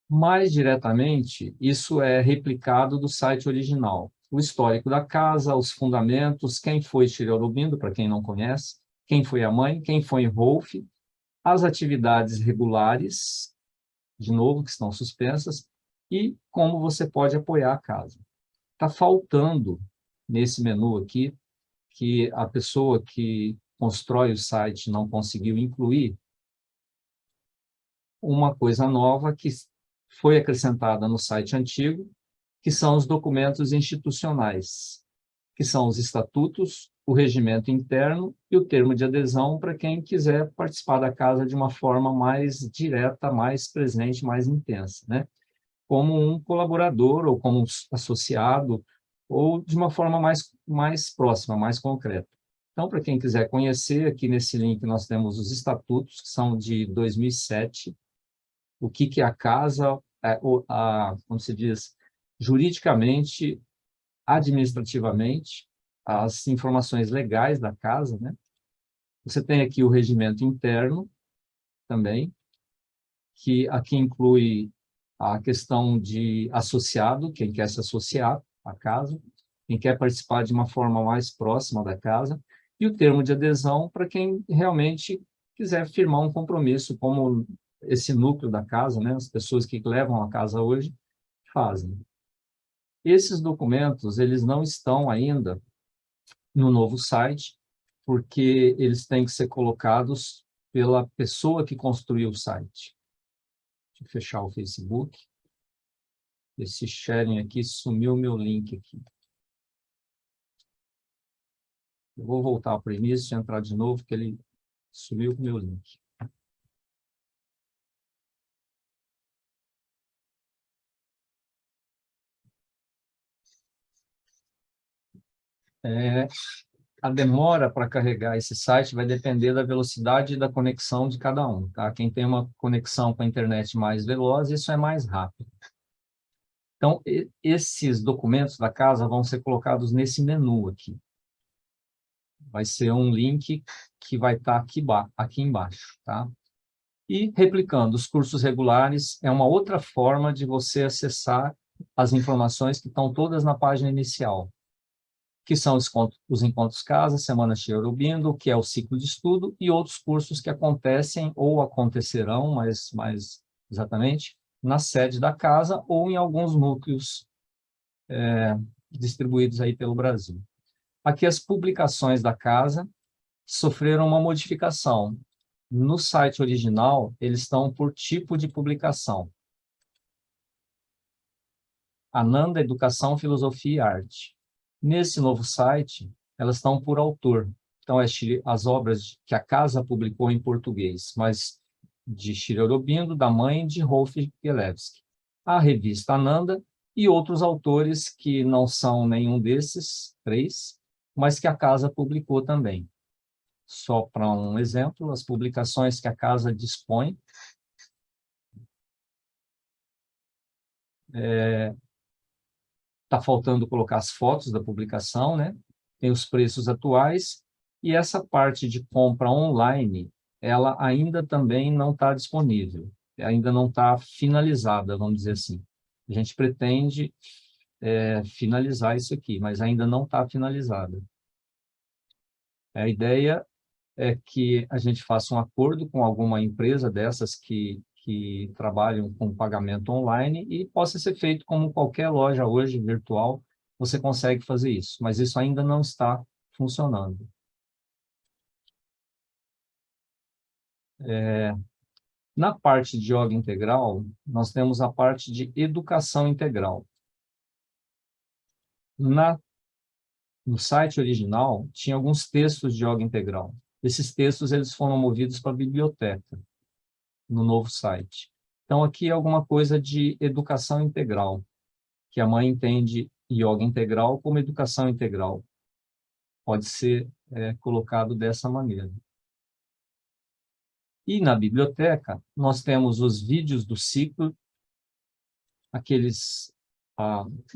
Mais diretamente, isso é replicado do site original. O histórico da casa, os fundamentos, quem foi Shri Aurobindo, para quem não conhece, quem foi a mãe, quem foi Rolf, as atividades regulares, de novo, que estão suspensas, e como você pode apoiar a casa. Está faltando, nesse menu aqui, que a pessoa que constrói o site não conseguiu incluir, uma coisa nova que foi acrescentada no site antigo, que são os documentos institucionais, que são os estatutos, o regimento interno e o termo de adesão para quem quiser participar da casa de uma forma mais direta, mais presente, mais intensa, né? Como um colaborador ou como um associado, ou de uma forma mais próxima, mais concreta. Então, para quem quiser conhecer, aqui nesse link nós temos os estatutos, que são de 2007, o que é a casa, como se diz, juridicamente, administrativamente, as informações legais da casa, né? Você tem aqui o regimento interno também, que aqui inclui a questão de associado, quem quer se associar à casa, quem quer participar de uma forma mais próxima da casa, e o termo de adesão para quem realmente quiser firmar um compromisso, como esse núcleo da casa, né? As pessoas que levam a casa hoje fazem. Esses documentos, eles não estão ainda no novo site, porque eles têm que ser colocados pela pessoa que construiu o site. Deixa eu fechar o Facebook. Esse sharing aqui sumiu o meu link aqui. Eu vou voltar para o início e entrar de novo, porque ele sumiu o meu link. A demora para carregar esse site vai depender da velocidade da conexão de cada um, tá? Quem tem uma conexão com a internet mais veloz, isso é mais rápido. Então, esses documentos da casa vão ser colocados nesse menu aqui. Vai ser um link que vai estar aqui embaixo, tá? E replicando, os cursos regulares é uma outra forma de você acessar as informações que estão todas na página inicial, que são os encontros casa, Semana Shri Aurobindo, que é o ciclo de estudo, e outros cursos que acontecem ou acontecerão, mais exatamente, na sede da casa ou em alguns núcleos distribuídos aí pelo Brasil. Aqui as publicações da casa sofreram uma modificação. No site original, eles estão por tipo de publicação. Ananda, Educação, Filosofia e Arte. Nesse novo site, elas estão por autor. Então, as obras que a casa publicou em português, mas de Shri Aurobindo, da mãe de Rolf Gelewski. A revista Ananda e outros autores que não são nenhum desses três, mas que a casa publicou também. Só para um exemplo, as publicações que a casa dispõe. Está faltando colocar as fotos da publicação, né? Tem os preços atuais, e essa parte de compra online, ela ainda também não está disponível, ainda não está finalizada, vamos dizer assim. A gente pretende finalizar isso aqui, mas ainda não está finalizada. A ideia é que a gente faça um acordo com alguma empresa dessas que trabalham com pagamento online e possa ser feito como qualquer loja hoje virtual, você consegue fazer isso, mas isso ainda não está funcionando. Na parte de yoga integral, nós temos a parte de educação integral. No site original, tinha alguns textos de yoga integral. Esses textos eles foram movidos para a biblioteca, no novo site. Então, aqui é alguma coisa de educação integral, que a mãe entende yoga integral como educação integral. Pode ser colocado dessa maneira. E na biblioteca, nós temos os vídeos do ciclo,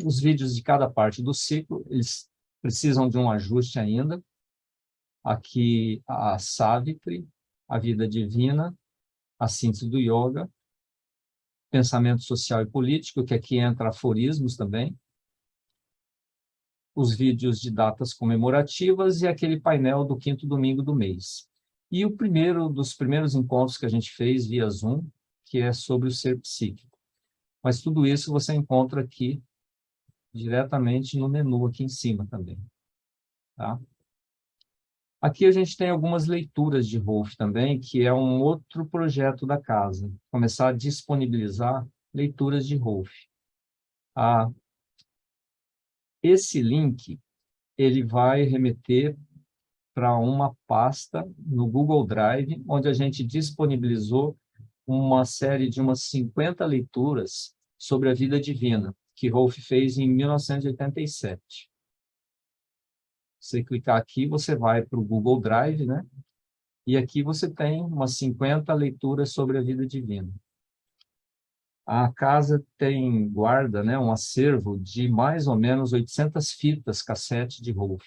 os vídeos de cada parte do ciclo, eles precisam de um ajuste ainda. Aqui a Savitri, a vida divina, a síntese do yoga, pensamento social e político, que aqui entra aforismos também, os vídeos de datas comemorativas e aquele painel do 5º domingo do mês. E o primeiro dos primeiros encontros que a gente fez via Zoom, que é sobre o ser psíquico. Mas tudo isso você encontra aqui diretamente no menu aqui em cima também. Tá? Aqui a gente tem algumas leituras de Rolf também, que é um outro projeto da casa, começar a disponibilizar leituras de Rolf. Esse link, ele vai remeter para uma pasta no Google Drive, onde a gente disponibilizou uma série de umas 50 leituras sobre a vida divina, que Rolf fez em 1987. Você clicar aqui, você vai para o Google Drive, né? E aqui você tem umas 50 leituras sobre a vida divina. A casa guarda, né, um acervo de mais ou menos 800 fitas cassete de Rolf,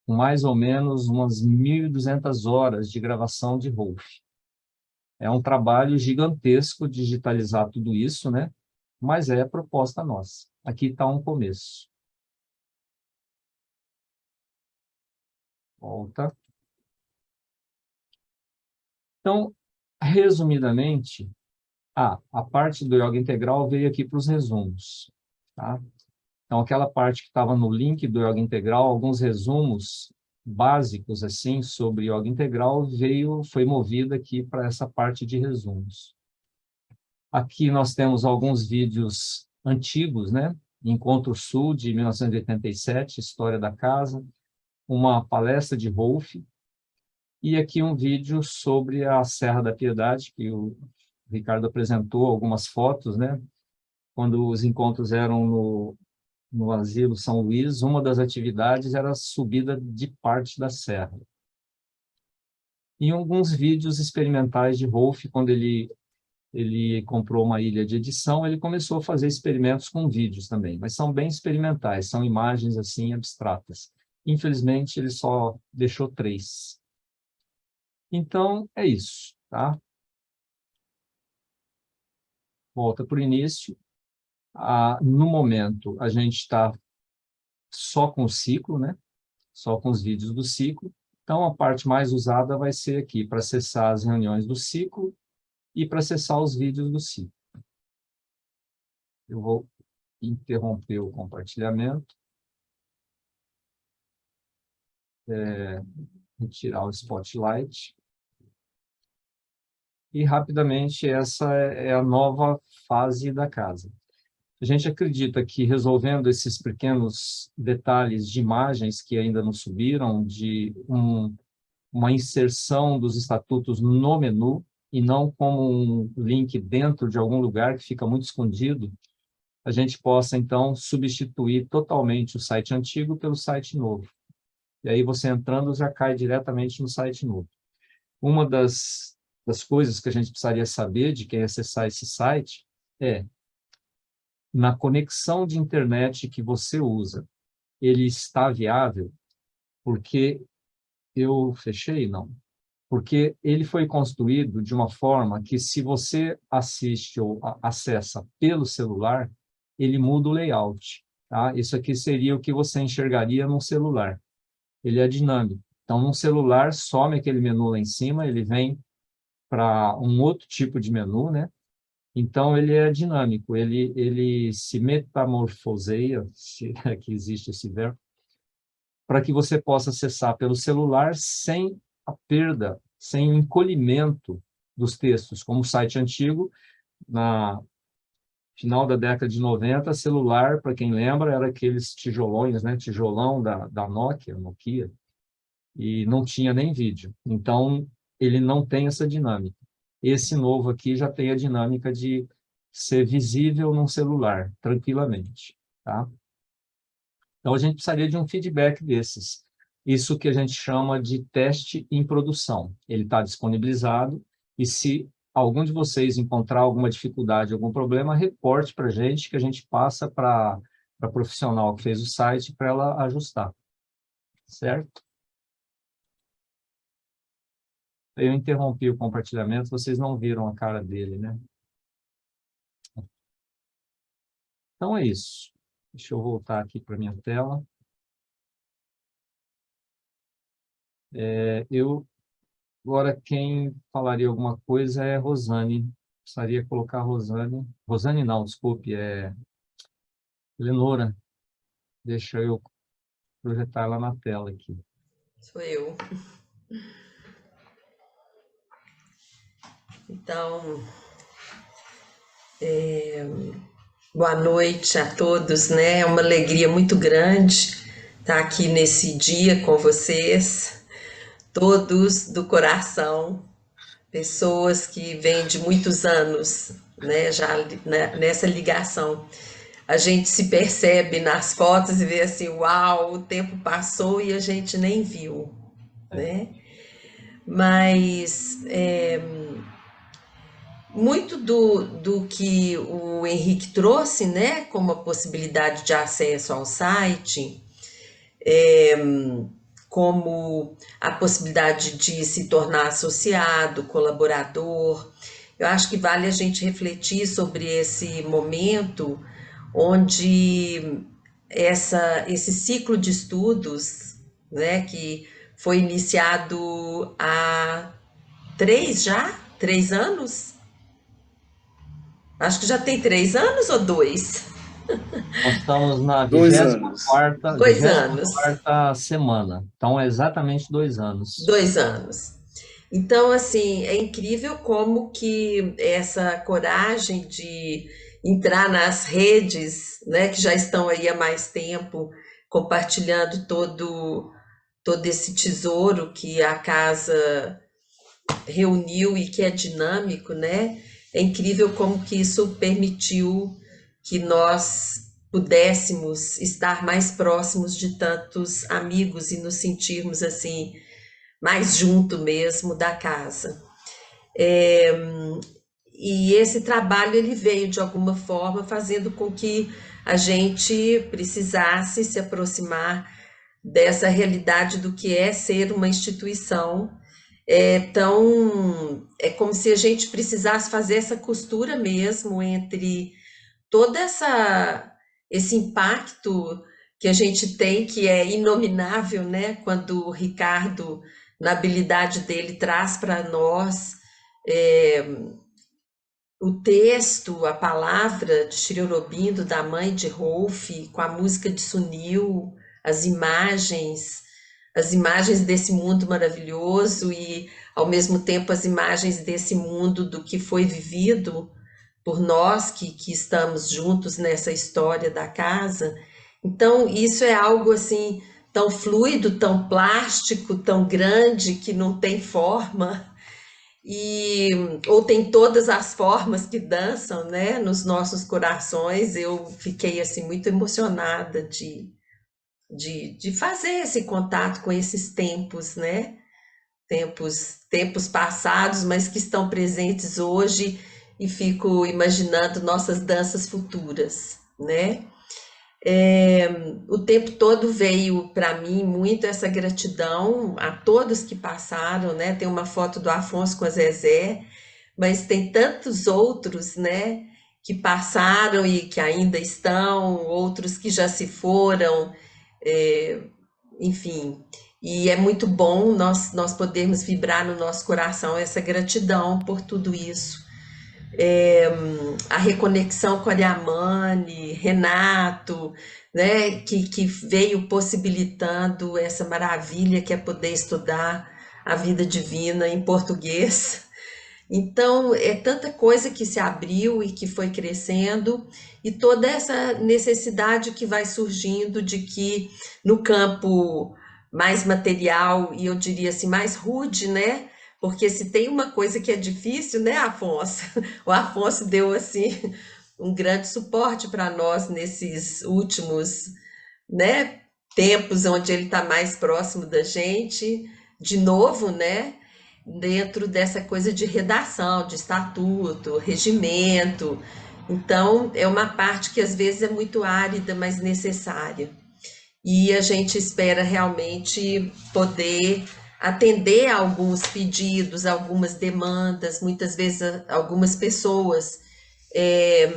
com mais ou menos umas 1.200 horas de gravação de Rolf. É um trabalho gigantesco digitalizar tudo isso, né? Mas é a proposta nossa. Aqui está um começo. Volta. Então, resumidamente, a parte do yoga integral veio aqui para os resumos. Tá? Então, aquela parte que estava no link do yoga integral, alguns resumos básicos assim sobre yoga integral foi movida aqui para essa parte de resumos. Aqui nós temos alguns vídeos antigos, né? Encontro Sul, de 1987, História da Casa, uma palestra de Rolf, e aqui um vídeo sobre a Serra da Piedade, que o Ricardo apresentou algumas fotos, né? Quando os encontros eram no Asilo São Luís, uma das atividades era a subida de parte da serra. E alguns vídeos experimentais de Rolf, quando ele comprou uma ilha de edição, ele começou a fazer experimentos com vídeos também, mas são bem experimentais, são imagens assim abstratas. Infelizmente, ele só deixou 3. Então, é isso, tá? Volta para o início. No momento, a gente está só com o ciclo, né? Só com os vídeos do ciclo. Então, a parte mais usada vai ser aqui, para acessar as reuniões do ciclo e para acessar os vídeos do ciclo. Eu vou interromper o compartilhamento, retirar o spotlight. E, rapidamente, essa é a nova fase da casa. A gente acredita que, resolvendo esses pequenos detalhes de imagens que ainda não subiram, de uma inserção dos estatutos no menu, e não como um link dentro de algum lugar que fica muito escondido, a gente possa, então, substituir totalmente o site antigo pelo site novo. E aí, você entrando, já cai diretamente no site novo. Uma das coisas que a gente precisaria saber de quem acessar esse site é, na conexão de internet que você usa, ele está viável? Porque eu fechei? Não. Porque ele foi construído de uma forma que, se você assiste ou acessa pelo celular, ele muda o layout. Tá? Isso aqui seria o que você enxergaria num celular. Ele é dinâmico. Então, num celular, some aquele menu lá em cima, ele vem para um outro tipo de menu, né? Então, ele é dinâmico, ele se metamorfoseia, se é que existe esse verbo, para que você possa acessar pelo celular sem a perda, sem o encolhimento dos textos, como o site antigo, na final da década de 90, celular, para quem lembra, era aqueles tijolões, né? Tijolão da Nokia, e não tinha nem vídeo. Então, ele não tem essa dinâmica. Esse novo aqui já tem a dinâmica de ser visível num celular, tranquilamente, tá? Então, a gente precisaria de um feedback desses. Isso que a gente chama de teste em produção. Ele está disponibilizado e, se algum de vocês encontrar alguma dificuldade, algum problema, reporte para a gente passa para a profissional que fez o site para ela ajustar, certo? Eu interrompi o compartilhamento, vocês não viram a cara dele, né? Então é isso. Deixa eu voltar aqui para a minha tela. Agora, quem falaria alguma coisa é Rosane. Precisaria colocar Rosane. Rosane não, desculpe, é Lenora. Deixa eu projetar ela na tela aqui. Sou eu. Então, boa noite a todos, né? É uma alegria muito grande estar aqui nesse dia com vocês, todos do coração, pessoas que vêm de muitos anos, né? Já nessa ligação. A gente se percebe nas fotos e vê assim, uau, o tempo passou e a gente nem viu, né? Mas muito do que o Henrique trouxe, né, como a possibilidade de acesso ao site, como a possibilidade de se tornar associado, colaborador. Eu acho que vale a gente refletir sobre esse momento onde esse ciclo de estudos, né, que foi iniciado há 3 anos? Acho que já tem 3 anos ou 2? Nós estamos na 2 anos. 2 anos. 24ª semana. Então, é exatamente 2 anos. 2 anos. Então, assim, é incrível como que essa coragem de entrar nas redes, né, que já estão aí há mais tempo, compartilhando todo esse tesouro que a casa reuniu e que é dinâmico, né? É incrível como que isso permitiu que nós pudéssemos estar mais próximos de tantos amigos e nos sentirmos assim mais junto mesmo da casa. E esse trabalho ele veio de alguma forma fazendo com que a gente precisasse se aproximar dessa realidade do que é ser uma instituição. É como se a gente precisasse fazer essa costura mesmo entre toda esse impacto que a gente tem, que é inominável, né? Quando o Ricardo, na habilidade dele, traz para nós o texto, a palavra de Sri Aurobindo, da mãe de Rolf, com a música de Sunil, as imagens desse mundo maravilhoso e, ao mesmo tempo, as imagens desse mundo do que foi vivido por nós que estamos juntos nessa história da casa. Então, isso é algo assim tão fluido, tão plástico, tão grande que não tem forma e ou tem todas as formas que dançam, né, nos nossos corações. Eu fiquei assim muito emocionada de fazer esse contato com esses tempos, né? Tempos passados, mas que estão presentes hoje, e fico imaginando nossas danças futuras, né? O tempo todo veio para mim muito essa gratidão a todos que passaram, né? Tem uma foto do Afonso com a Zezé, mas tem tantos outros, né? Que passaram e que ainda estão, outros que já se foram, é, enfim. E é muito bom nós podermos vibrar no nosso coração essa gratidão por tudo isso. A reconexão com a Ariamane, Renato, né, que veio possibilitando essa maravilha que é poder estudar a vida divina em português. Então, é tanta coisa que se abriu e que foi crescendo, e toda essa necessidade que vai surgindo de que no campo mais material, e eu diria assim, mais rude, né? Porque se tem uma coisa que é difícil, né, Afonso? O Afonso deu assim um grande suporte para nós nesses últimos, né, tempos onde ele está mais próximo da gente, de novo, né? Dentro dessa coisa de redação, de estatuto, regimento. Então, é uma parte que às vezes é muito árida, mas necessária. E a gente espera realmente poder atender a alguns pedidos, algumas demandas, muitas vezes algumas pessoas é,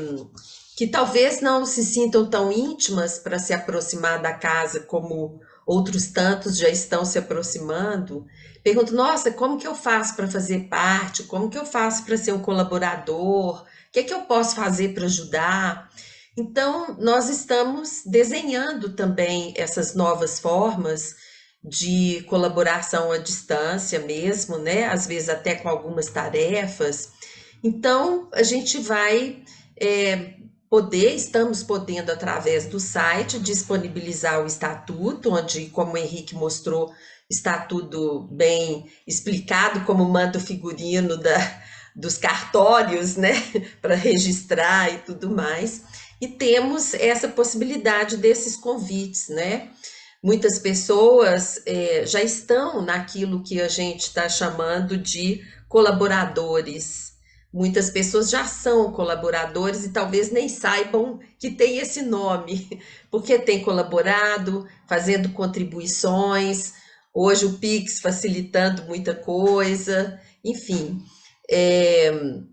que talvez não se sintam tão íntimas para se aproximar da casa como outros tantos já estão se aproximando. Pergunto, nossa, como que eu faço para fazer parte? Como que eu faço para ser um colaborador? O que é que eu posso fazer para ajudar? Então, nós estamos desenhando também essas novas formas de colaboração à distância mesmo, né? Às vezes até com algumas tarefas. Então, a gente vai estamos podendo, através do site, disponibilizar o estatuto, onde, como o Henrique mostrou, está tudo bem explicado, como manda o figurino dos cartórios, né, para registrar e tudo mais. E temos essa possibilidade desses convites, né? Muitas pessoas já estão naquilo que a gente está chamando de colaboradores. Muitas pessoas já são colaboradores e talvez nem saibam que tem esse nome, porque tem colaborado, fazendo contribuições, hoje o Pix facilitando muita coisa, enfim,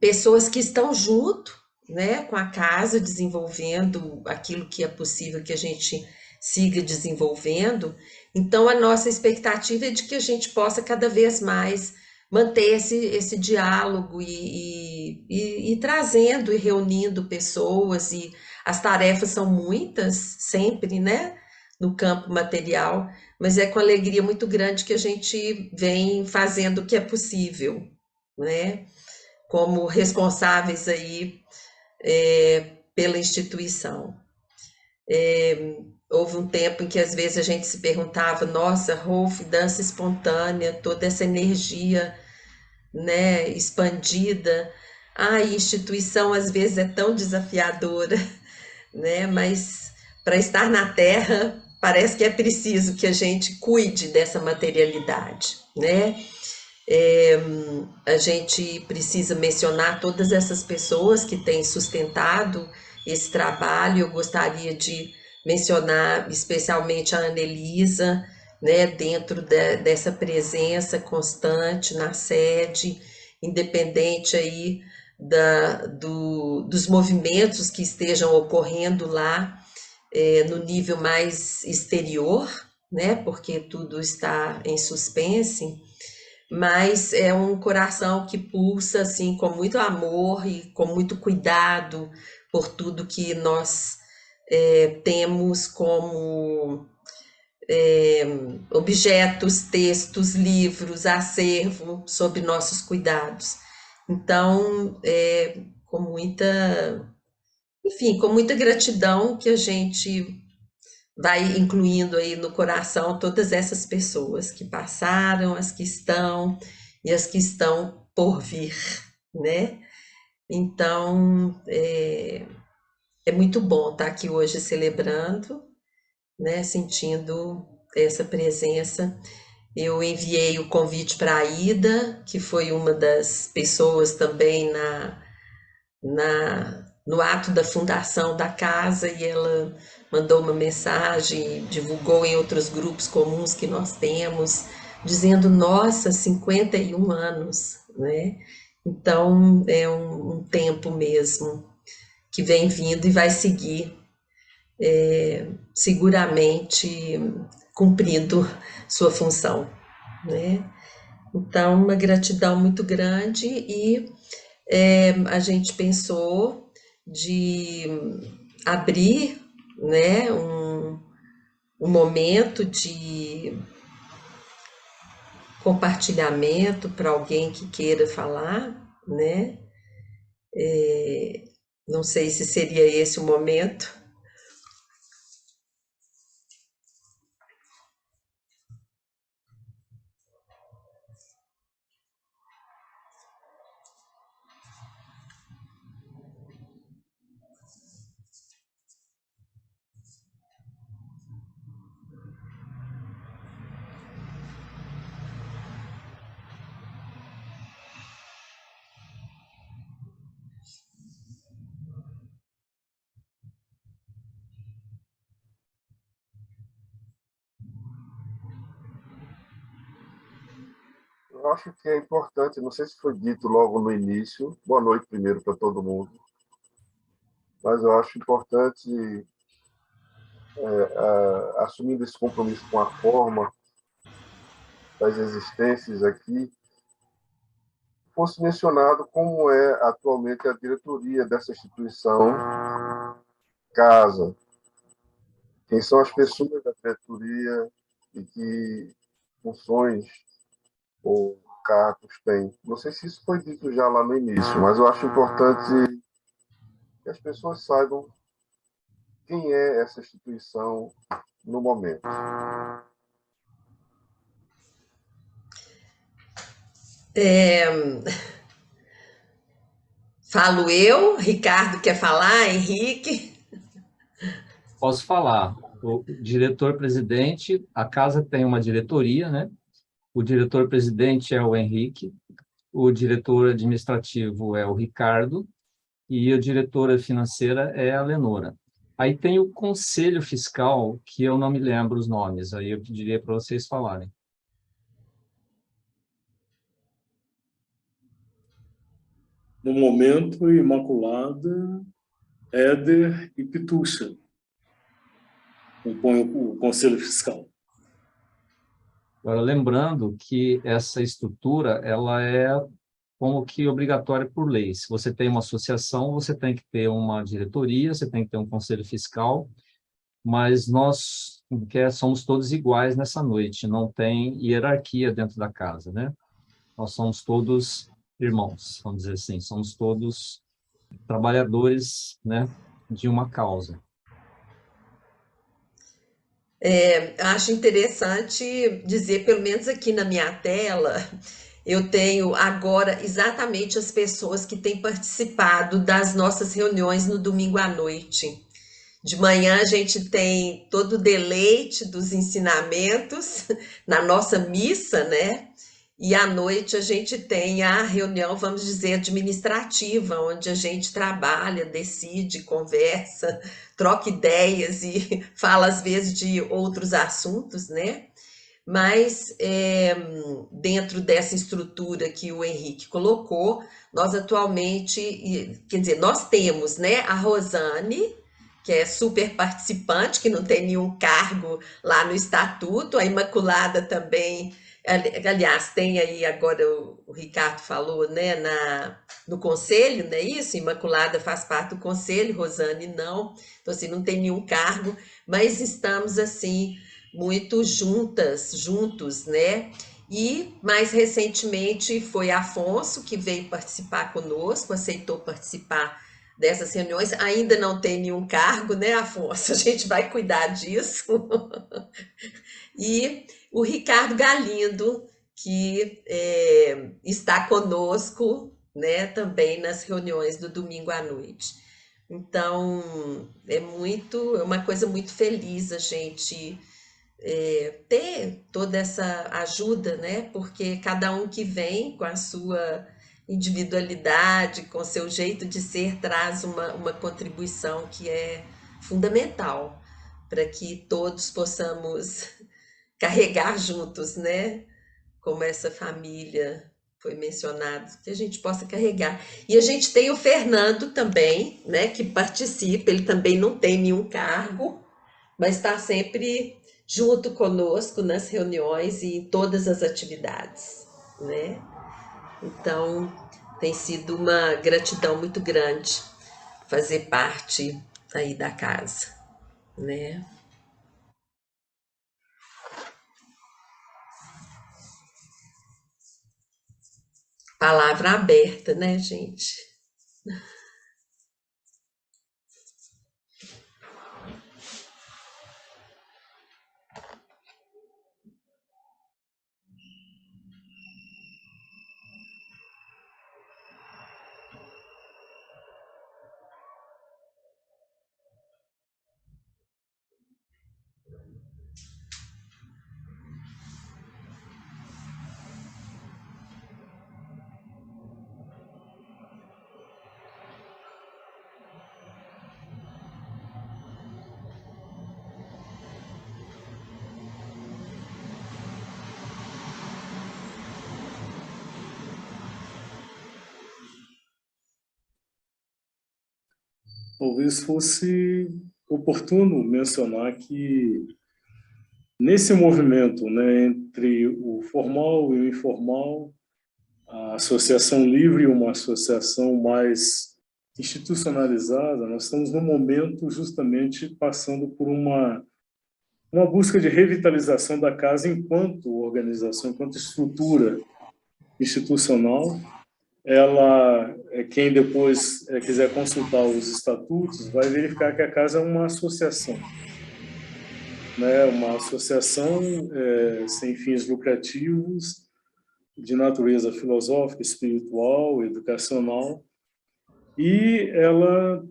pessoas que estão junto, né, com a casa, desenvolvendo aquilo que é possível que a gente siga desenvolvendo. Então, a nossa expectativa é de que a gente possa cada vez mais manter esse diálogo e trazendo e reunindo pessoas, e as tarefas são muitas, sempre, né, no campo material, mas é com alegria muito grande que a gente vem fazendo o que é possível, né, como responsáveis aí pela instituição. Houve um tempo em que às vezes a gente se perguntava, nossa, Rolf, dança espontânea, toda essa energia, né, expandida. A instituição às vezes é tão desafiadora, né, mas para estar na Terra parece que é preciso que a gente cuide dessa materialidade, né? A gente precisa mencionar todas essas pessoas que têm sustentado esse trabalho. Eu gostaria de mencionar especialmente a Anelisa, né, dentro dessa presença constante na sede, independente aí dos movimentos que estejam ocorrendo lá, no nível mais exterior, né, porque tudo está em suspense, mas é um coração que pulsa assim com muito amor e com muito cuidado por tudo que nós temos como objetos, textos, livros, acervo sob nossos cuidados. Então, com muita, enfim, com muita gratidão que a gente vai incluindo aí no coração todas essas pessoas que passaram, as que estão e as que estão por vir, né? Então, é muito bom estar aqui hoje celebrando, né? Sentindo essa presença. Eu enviei o convite para a Ida, que foi uma das pessoas também no ato da fundação da casa, e ela mandou uma mensagem, divulgou em outros grupos comuns que nós temos, dizendo, nossa, 51 anos, né? Então, é um tempo mesmo que vem vindo e vai seguir, seguramente cumprindo sua função, né? Então, uma gratidão muito grande e a gente pensou de abrir, né, um momento de compartilhamento para alguém que queira falar, né? Não sei se seria esse o momento. Eu acho que é importante, não sei se foi dito logo no início, boa noite primeiro para todo mundo, mas eu acho importante, assumindo esse compromisso com a forma das existências aqui, fosse mencionado como é atualmente a diretoria dessa instituição casa, quem são as pessoas da diretoria e que funções ou cargos têm. Não sei se isso foi dito já lá no início, mas eu acho importante que as pessoas saibam quem é essa instituição no momento. Falo eu, Ricardo quer falar, Henrique? Posso falar. O diretor-presidente, a casa tem uma diretoria, né? O diretor-presidente é o Henrique, o diretor administrativo é o Ricardo e a diretora financeira é a Lenora. Aí tem o conselho fiscal, que eu não me lembro os nomes, aí eu pediria para vocês falarem. No momento, Imaculada, Éder e Pitucha compõem o Conselho Fiscal. Agora, lembrando que essa estrutura, ela é como que obrigatória por lei. Se você tem uma associação, você tem que ter uma diretoria, você tem que ter um conselho fiscal, mas nós somos todos iguais nessa noite, não tem hierarquia dentro da casa, né? Nós somos todos irmãos, vamos dizer assim, somos todos trabalhadores, né, de uma causa. Acho interessante dizer, pelo menos aqui na minha tela, eu tenho agora exatamente as pessoas que têm participado das nossas reuniões no domingo à noite. De manhã a gente tem todo o deleite dos ensinamentos na nossa missa, né? E à noite a gente tem a reunião, vamos dizer, administrativa, onde a gente trabalha, decide, conversa, troca ideias e fala às vezes de outros assuntos, né? Mas dentro dessa estrutura que o Henrique colocou, nós atualmente, quer dizer, nós temos, né, a Rosane, que é super participante, que não tem nenhum cargo lá no estatuto, a Imaculada também Aliás, tem aí agora, o Ricardo falou, né, no conselho, não é isso? Imaculada faz parte do conselho, Rosane não, então assim, não tem nenhum cargo, mas estamos assim, muito juntos, né? E mais recentemente foi Afonso que veio participar conosco, aceitou participar dessas reuniões, ainda não tem nenhum cargo, né, Afonso? A gente vai cuidar disso. E o Ricardo Galindo, que está conosco, né, também nas reuniões do domingo à noite. Então, é uma coisa muito feliz a gente ter toda essa ajuda, né? Porque cada um que vem com a sua individualidade, com seu jeito de ser, traz uma contribuição que é fundamental para que todos possamos carregar juntos, né? Como essa família foi mencionado, que a gente possa carregar. E a gente tem o Fernando também, né? Que participa, ele também não tem nenhum cargo, mas está sempre junto conosco nas reuniões e em todas as atividades, né? Então, tem sido uma gratidão muito grande fazer parte aí da casa, né? Palavra aberta, né, gente? Talvez fosse oportuno mencionar que nesse movimento, né, entre o formal e o informal, a associação livre e uma associação mais institucionalizada, nós estamos no momento justamente passando por uma busca de revitalização da casa enquanto organização, enquanto estrutura institucional. Ela, quem depois quiser consultar os estatutos, vai verificar que a casa é uma associação, né? Uma associação sem fins lucrativos, de natureza filosófica, espiritual, educacional, e ela,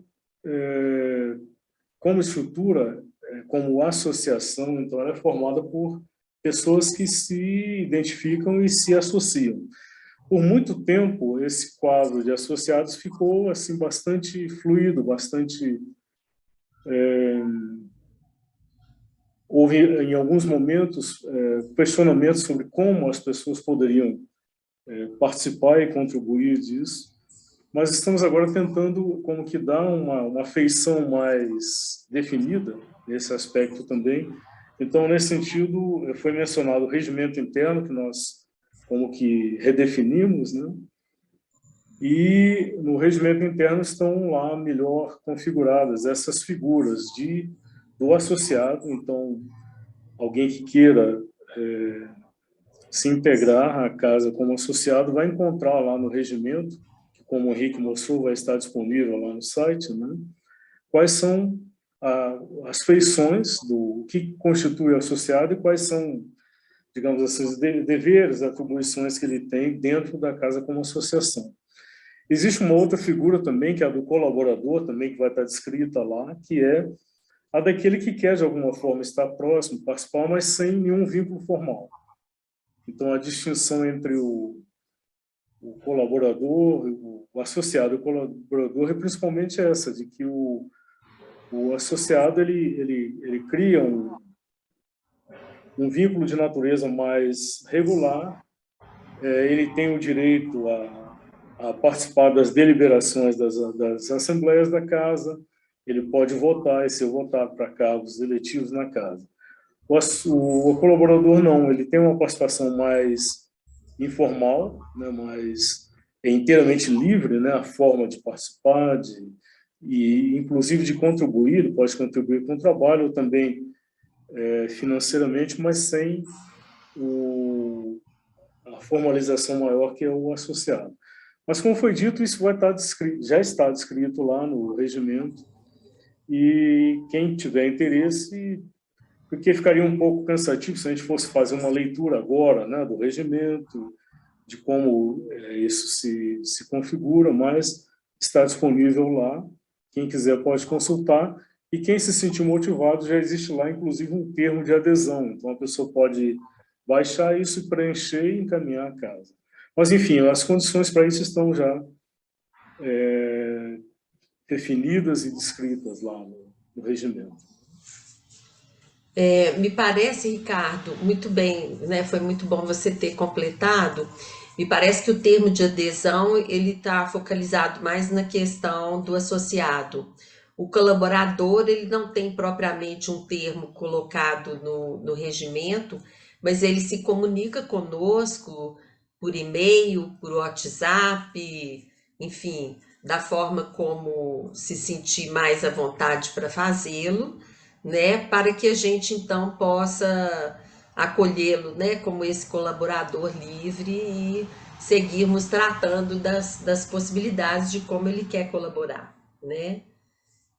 como estrutura, como associação, então ela é formada por pessoas que se identificam e se associam. Por muito tempo, esse quadro de associados ficou assim bastante fluido, bastante houve em alguns momentos questionamentos sobre como as pessoas poderiam participar e contribuir disso, mas estamos agora tentando como que dar uma feição mais definida nesse aspecto também. Então, nesse sentido, foi mencionado o regimento interno que nós como que redefinimos, né? E no regimento interno estão lá melhor configuradas essas figuras do associado. Então, alguém que queira se integrar à casa como associado vai encontrar lá no regimento, que, como o Henrique mostrou, vai estar disponível lá no site, né? Quais são as feições do que constitui o associado e quais são, digamos assim, os deveres, atribuições que ele tem dentro da casa como associação. Existe uma outra figura também, que é a do colaborador, também que vai estar descrita lá, que é a daquele que quer, de alguma forma, estar próximo, participar, mas sem nenhum vínculo formal. Então, a distinção entre o colaborador, o associado e o colaborador é principalmente essa, de que o associado ele cria um vínculo de natureza mais regular, ele tem o direito a participar das deliberações das assembleias da casa, ele pode votar e ser votado para cargos eletivos na casa. O colaborador não, ele tem uma participação mais informal, né, mais é inteiramente livre, né, a forma de participar, e inclusive de contribuir, ele pode contribuir com o trabalho ou também financeiramente, mas sem a formalização maior que é o associado. Mas, como foi dito, isso vai estar descrito, já está descrito lá no regimento, e quem tiver interesse, porque ficaria um pouco cansativo se a gente fosse fazer uma leitura agora, né, do regimento, de como isso se configura, mas está disponível lá, quem quiser pode consultar, e quem se sentir motivado, já existe lá, inclusive, um termo de adesão, então a pessoa pode baixar isso, preencher e encaminhar a casa. Mas, enfim, as condições para isso estão já definidas e descritas lá no regimento. Me parece, Ricardo, muito bem, né? Foi muito bom você ter completado. Me parece que o termo de adesão ele está focalizado mais na questão do associado. O colaborador ele não tem propriamente um termo colocado no regimento, mas ele se comunica conosco por e-mail, por WhatsApp, enfim, da forma como se sentir mais à vontade para fazê-lo, né, para que a gente então possa acolhê-lo, né, como esse colaborador livre e seguirmos tratando das possibilidades de como ele quer colaborar, né?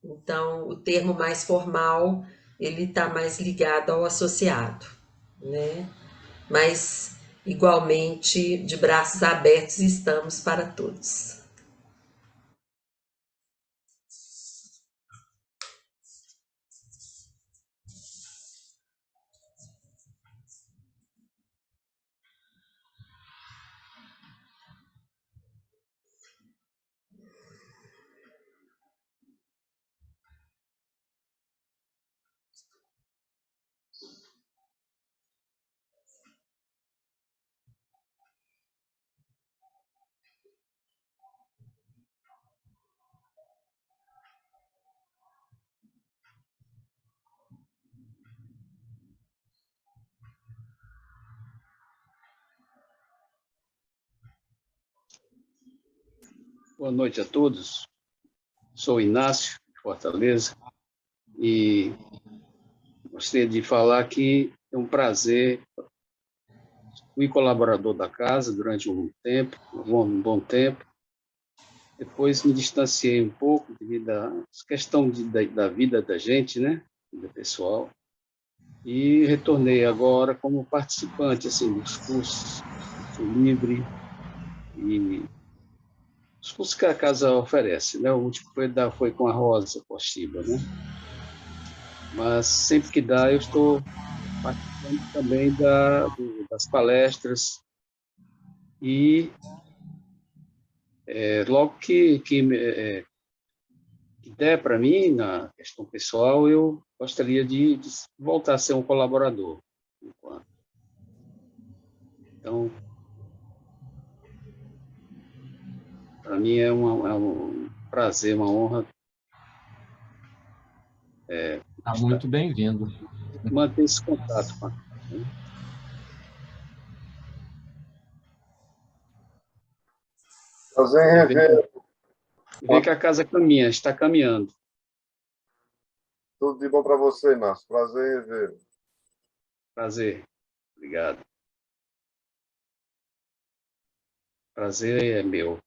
Então, o termo mais formal, ele está mais ligado ao associado, né? Mas, igualmente, de braços abertos estamos para todos. Boa noite a todos. Sou Inácio, de Fortaleza, e gostaria de falar que é um prazer. Fui colaborador da casa durante um tempo, um bom tempo. Depois me distanciei um pouco devido à questão da vida da gente, né? Vida pessoal. E retornei agora como participante assim, dos cursos, curso livre e os cursos que a casa oferece, né? O último foi com a Rosa Postiba, né? Mas sempre que dá, eu estou participando também das palestras e logo que der para mim, na questão pessoal, eu gostaria de voltar a ser um colaborador. Então, para mim é um prazer, uma honra Está muito bem-vindo. manter esse contato com a casa, né? Prazer em rever. Ver que a casa caminha, está caminhando. Tudo de bom para você, Inácio. Prazer em rever. Prazer. Obrigado. Prazer é meu.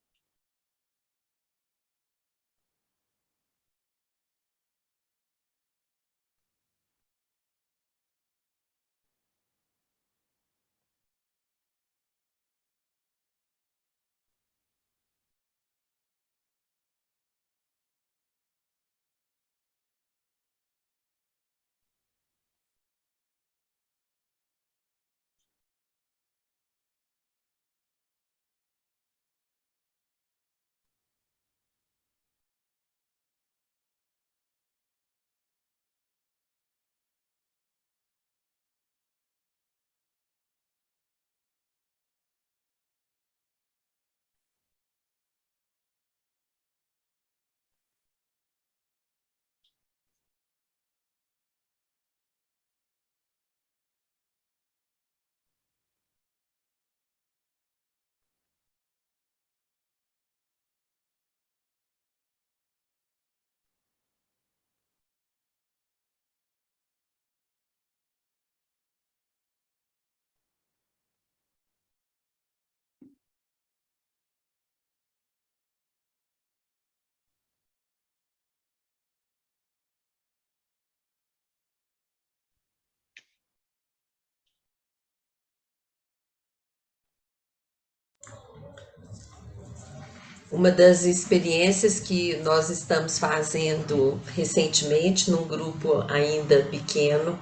Uma das experiências que nós estamos fazendo recentemente, num grupo ainda pequeno,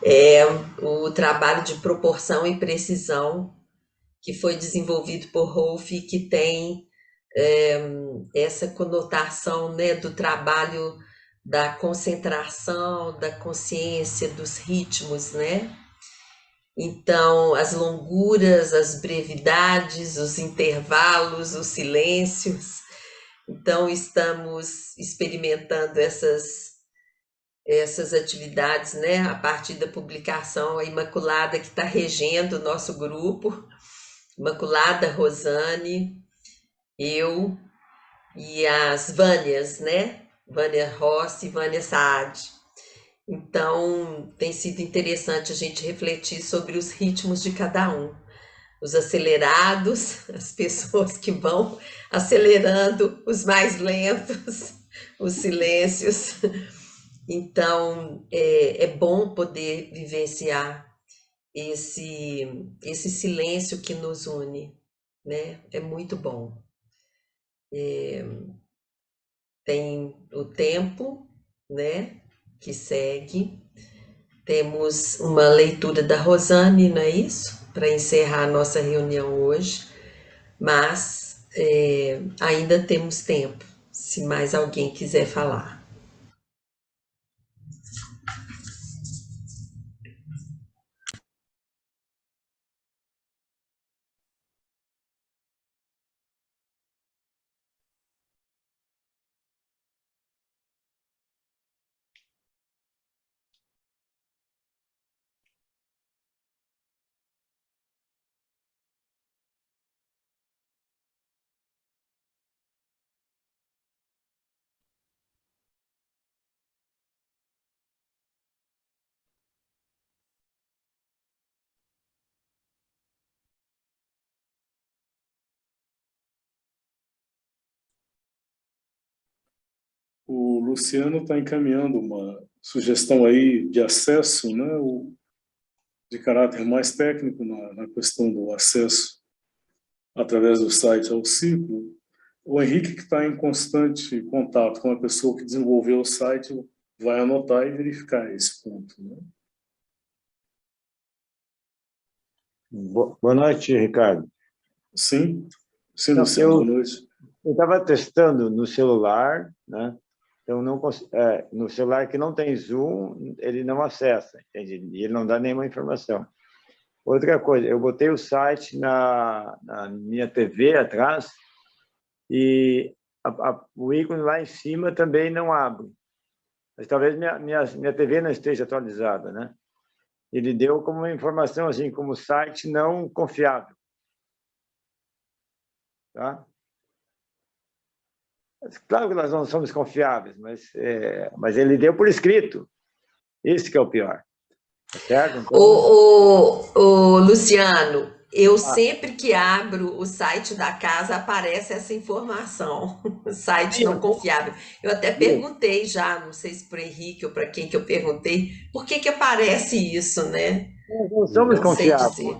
é o trabalho de proporção e precisão, que foi desenvolvido por Rolf, que tem essa conotação, né, do trabalho da concentração, da consciência, dos ritmos, né? Então, as longuras, as brevidades, os intervalos, os silêncios. Então, estamos experimentando essas atividades, né? A partir da publicação, a Imaculada, que está regendo o nosso grupo, Imaculada, Rosane, eu e as Vânias, né? Vânia Rossi e Vânia Saad. Então, tem sido interessante a gente refletir sobre os ritmos de cada um. Os acelerados, as pessoas que vão acelerando, os mais lentos, os silêncios. Então, é bom poder vivenciar esse silêncio que nos une, né? É muito bom. Tem o tempo, né, que segue. Temos uma leitura da Rosane, não é isso? Para encerrar a nossa reunião hoje, mas ainda temos tempo, se mais alguém quiser falar. O Luciano está encaminhando uma sugestão aí de acesso, né, de caráter mais técnico na questão do acesso através do site ao ciclo. O Henrique, que está em constante contato com a pessoa que desenvolveu o site, vai anotar e verificar esse ponto, né? Boa noite, Ricardo. Sim, Luciano, boa noite. Eu estava testando no celular, né? Então, no celular que não tem Zoom, ele não acessa, entende? E ele não dá nenhuma informação. Outra coisa, eu botei o site na minha TV atrás e o ícone lá em cima também não abre. Mas talvez minha TV não esteja atualizada, né? Ele deu como uma informação assim, como site não confiável. Tá? Claro que nós não somos confiáveis, mas ele deu por escrito. Esse que é o pior. Tá certo? Então... O Luciano, eu sempre que abro o site da casa, aparece essa informação. Site não confiável. Eu até perguntei já, não sei se para o Henrique ou para quem que eu perguntei, por que aparece isso, né? Não somos confiáveis.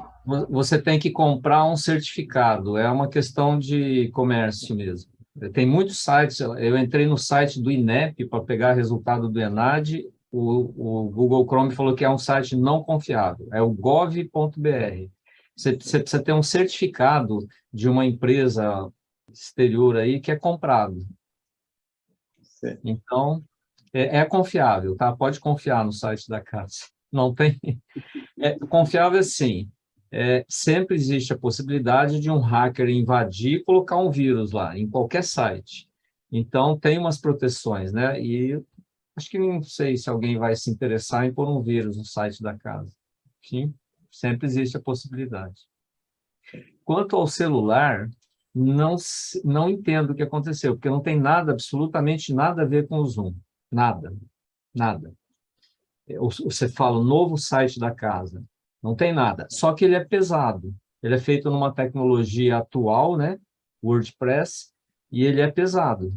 Você tem que comprar um certificado, é uma questão de comércio mesmo. Tem muitos sites, eu entrei no site do INEP para pegar resultado do ENAD, o Google Chrome falou que é um site não confiável, é o gov.br. Você precisa ter um certificado de uma empresa exterior aí que é comprado. Sim. Então, é confiável, tá? Pode confiar no site da casa. Não tem... confiável sim. Sempre existe a possibilidade de um hacker invadir e colocar um vírus lá, em qualquer site. Então, tem umas proteções, né? E acho que não sei se alguém vai se interessar em pôr um vírus no site da casa. Sim, sempre existe a possibilidade. Quanto ao celular, não entendo o que aconteceu, porque não tem nada, absolutamente nada a ver com o Zoom. Nada, nada. Você fala o novo site da casa. Não tem nada. Só que ele é pesado. Ele é feito numa tecnologia atual, né? WordPress, e ele é pesado.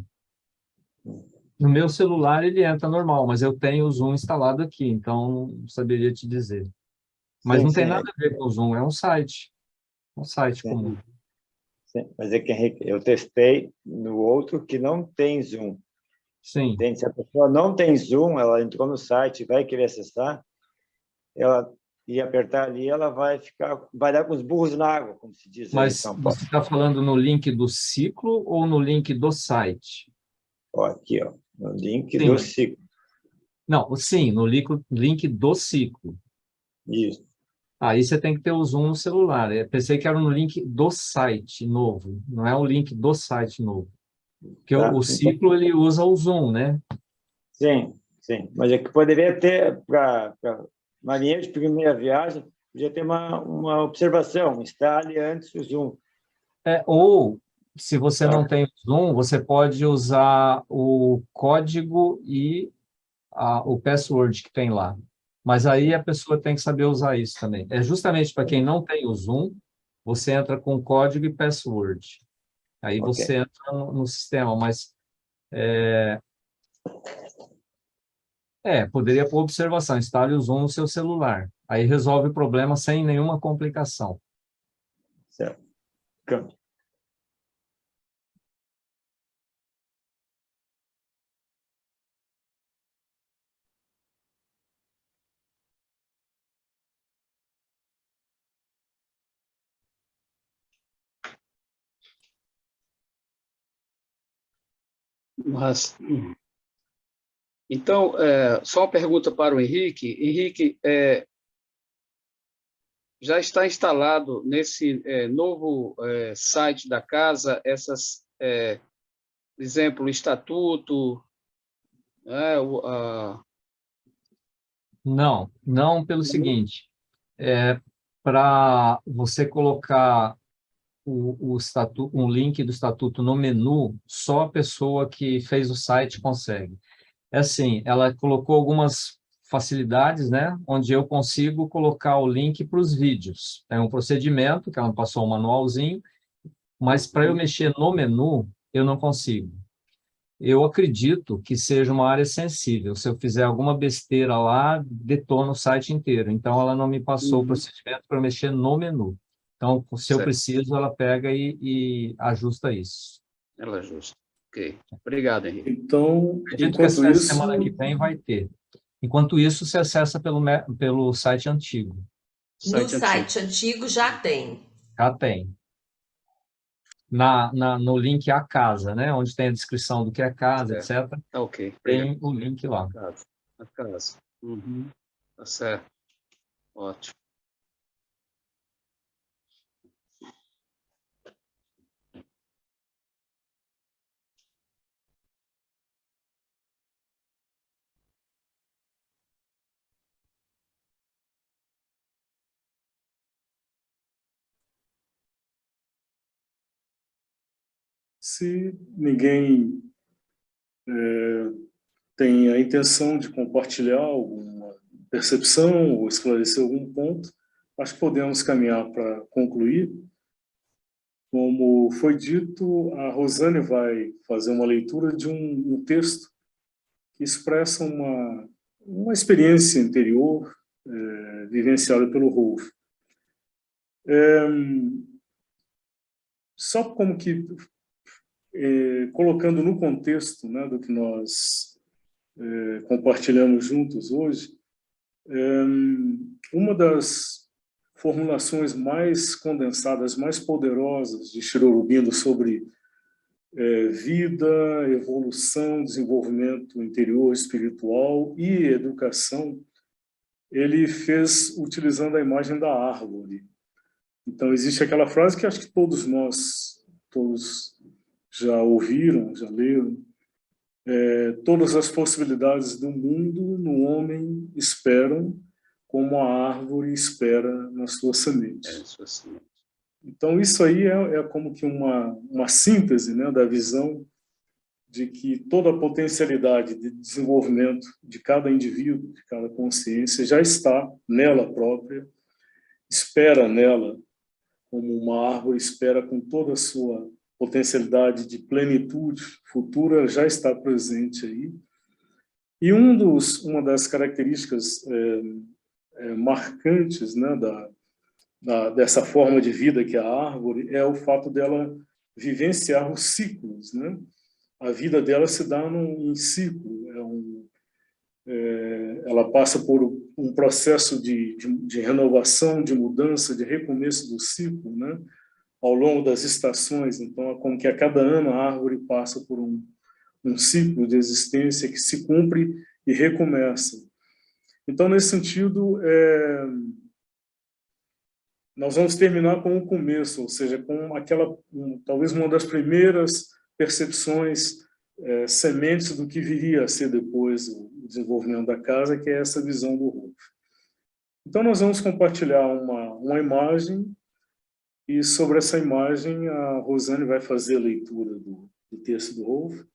No meu celular ele entra normal, mas eu tenho o Zoom instalado aqui, então não saberia te dizer. Mas não tem nada a ver com o Zoom, é um site. Um site comum. Mas é que, Henrique, eu testei no outro que não tem Zoom. Sim, Entende? Se a pessoa não tem Zoom, ela entrou no site, vai querer acessar, ela ia apertar ali, ela vai dar com os burros na água, como se diz aí em mas São Paulo. você está falando no link do ciclo ou no link do site? Ó, aqui, ó, no link Sim. do ciclo. Não, sim, no link do ciclo. Isso. Aí você tem que ter o Zoom no celular. Eu pensei que era no link do site novo, não é o link do site novo. Porque Tá? o ciclo, ele usa o Zoom, né? Sim, sim. Mas é que poderia ter, para marinheiro de primeira viagem, podia ter uma observação, instale antes o Zoom. Ou, se você não Tá? tem o Zoom, você pode usar o código e o password que tem lá. Mas aí a pessoa tem que saber usar isso também. É justamente para quem não tem o Zoom, você entra com código e password. Aí Ok. você entra no sistema, mas poderia por observação, instale o Zoom no seu celular. Aí resolve o problema sem nenhuma complicação. Certo. Câmbio. Mas, então, só uma pergunta para o Henrique. Henrique, já está instalado nesse novo site da casa por exemplo, o estatuto, né, Não pelo seguinte, para você colocar um link do estatuto no menu, só a pessoa que fez o site consegue. É assim, ela colocou algumas facilidades, né, onde eu consigo colocar o link para os vídeos. É um procedimento que ela passou um manualzinho, mas para eu mexer no menu, eu não consigo. Eu acredito que seja uma área sensível. Se eu fizer alguma besteira lá, detona o site inteiro. Então, ela não me passou o procedimento para mexer no menu. Então, se eu certo. preciso, ela pega e ajusta isso. Ela é justa. Ok. Obrigado, Henrique. Então, Acredito que essa semana que vem vai ter. Enquanto isso, você acessa pelo site antigo. No Site antigo. site antigo já tem. Já tem. No link A Casa, né? Onde tem a descrição do que é casa, etc. Tá ok. Tem o link lá. A casa. Uhum. Tá certo. Ótimo. Se ninguém tem a intenção de compartilhar alguma percepção ou esclarecer algum ponto, acho que podemos caminhar para concluir. Como foi dito, a Rosane vai fazer uma leitura de um texto que expressa uma experiência interior vivenciada pelo Rolf. Só como que colocando no contexto, né, do que nós compartilhamos juntos hoje, uma das formulações mais condensadas, mais poderosas de Ciro Aurobindo sobre vida, evolução, desenvolvimento interior, espiritual e educação, ele fez utilizando a imagem da árvore. Então, existe aquela frase que acho que todos já ouviram, já leram. Todas as possibilidades do mundo no homem esperam, como a árvore espera na sua semente. Então, isso aí é como que uma síntese, né, da visão de que toda a potencialidade de desenvolvimento de cada indivíduo, de cada consciência, já está nela própria, espera nela, como uma árvore espera com toda a sua potencialidade de plenitude futura, já está presente aí. E uma das características marcantes, né, dessa forma de vida que é a árvore é o fato dela vivenciar os ciclos, né? A vida dela se dá em ciclo, ela passa por um processo de renovação, de mudança, de recomeço do ciclo, né? Ao longo das estações. Então, é como que a cada ano a árvore passa por um ciclo de existência que se cumpre e recomeça. Então, nesse sentido, nós vamos terminar com o começo, ou seja, com talvez uma das primeiras percepções, sementes do que viria a ser depois o desenvolvimento da casa, que é essa visão do Rolf. Então, nós vamos compartilhar uma imagem, e sobre essa imagem a Rosane vai fazer a leitura do texto do Rolf.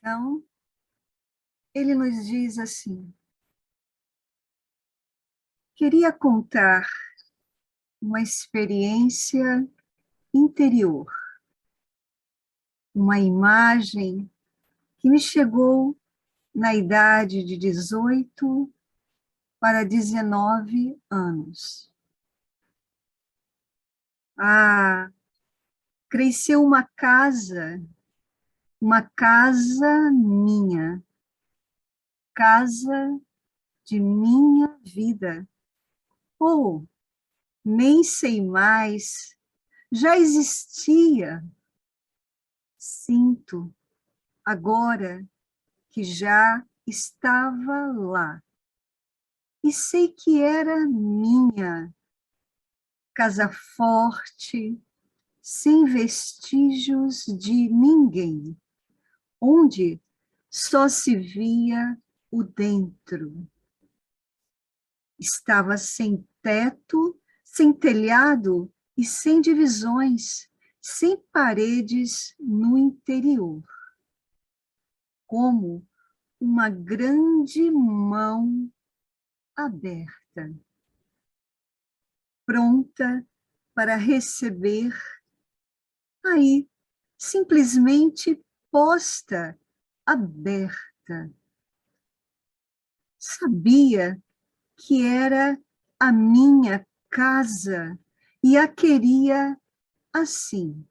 Então, ele nos diz assim: queria contar uma experiência interior, uma imagem que me chegou na idade de 18 para 19 anos. Cresceu uma casa minha, casa de minha vida. Ou, nem sei mais, já existia. Sinto agora que já estava lá. E sei que era minha, casa forte, sem vestígios de ninguém, onde só se via o dentro. Estava sem teto, sem telhado e sem divisões, sem paredes no interior. Como uma grande mão aberta, pronta para receber, aí, simplesmente posta, aberta. Sabia que era a minha casa e a queria assim,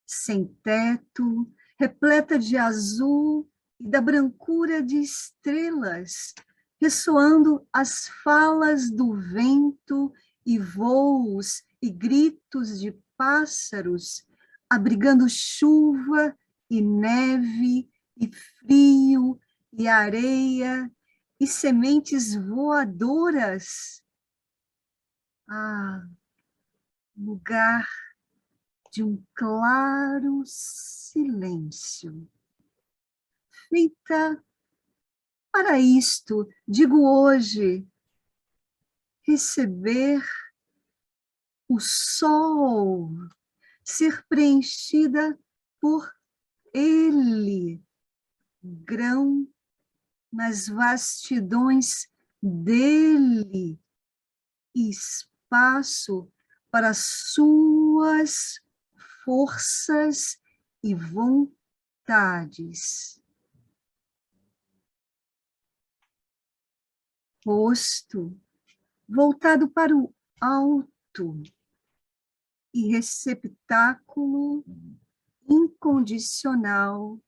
sem teto, repleta de azul e da brancura de estrelas, ressoando as falas do vento e voos e gritos de pássaros, abrigando chuva e neve e frio e areia e sementes voadoras. Lugar de um claro silêncio. Feita para isto, digo hoje, receber o sol, ser preenchida por ele, grão nas vastidões dele, espaço para suas forças e vontades. Rosto voltado para o alto e receptáculo incondicional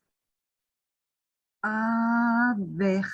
aberto.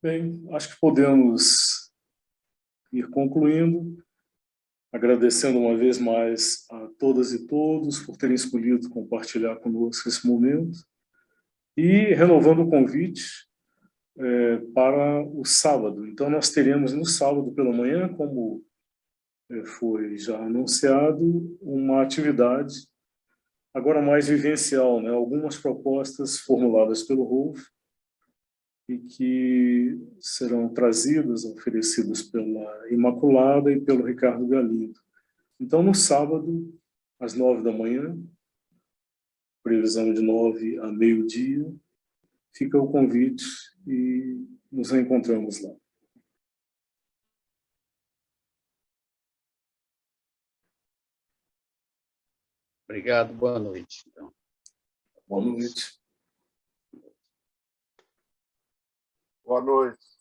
Bem, acho que podemos ir concluindo, agradecendo uma vez mais a todas e todos por terem escolhido compartilhar conosco esse momento e renovando o convite para o sábado. Então, nós teremos no sábado pela manhã, como foi já anunciado, uma atividade agora mais vivencial, né? Algumas propostas formuladas pelo Rolf e que serão trazidas, oferecidas pela Imaculada e pelo Ricardo Galindo. Então, no sábado, às 9 da manhã, previsão de 9 a meio-dia, fica o convite e nos reencontramos lá. Obrigado, boa noite. Então. Boa noite. Boa noite.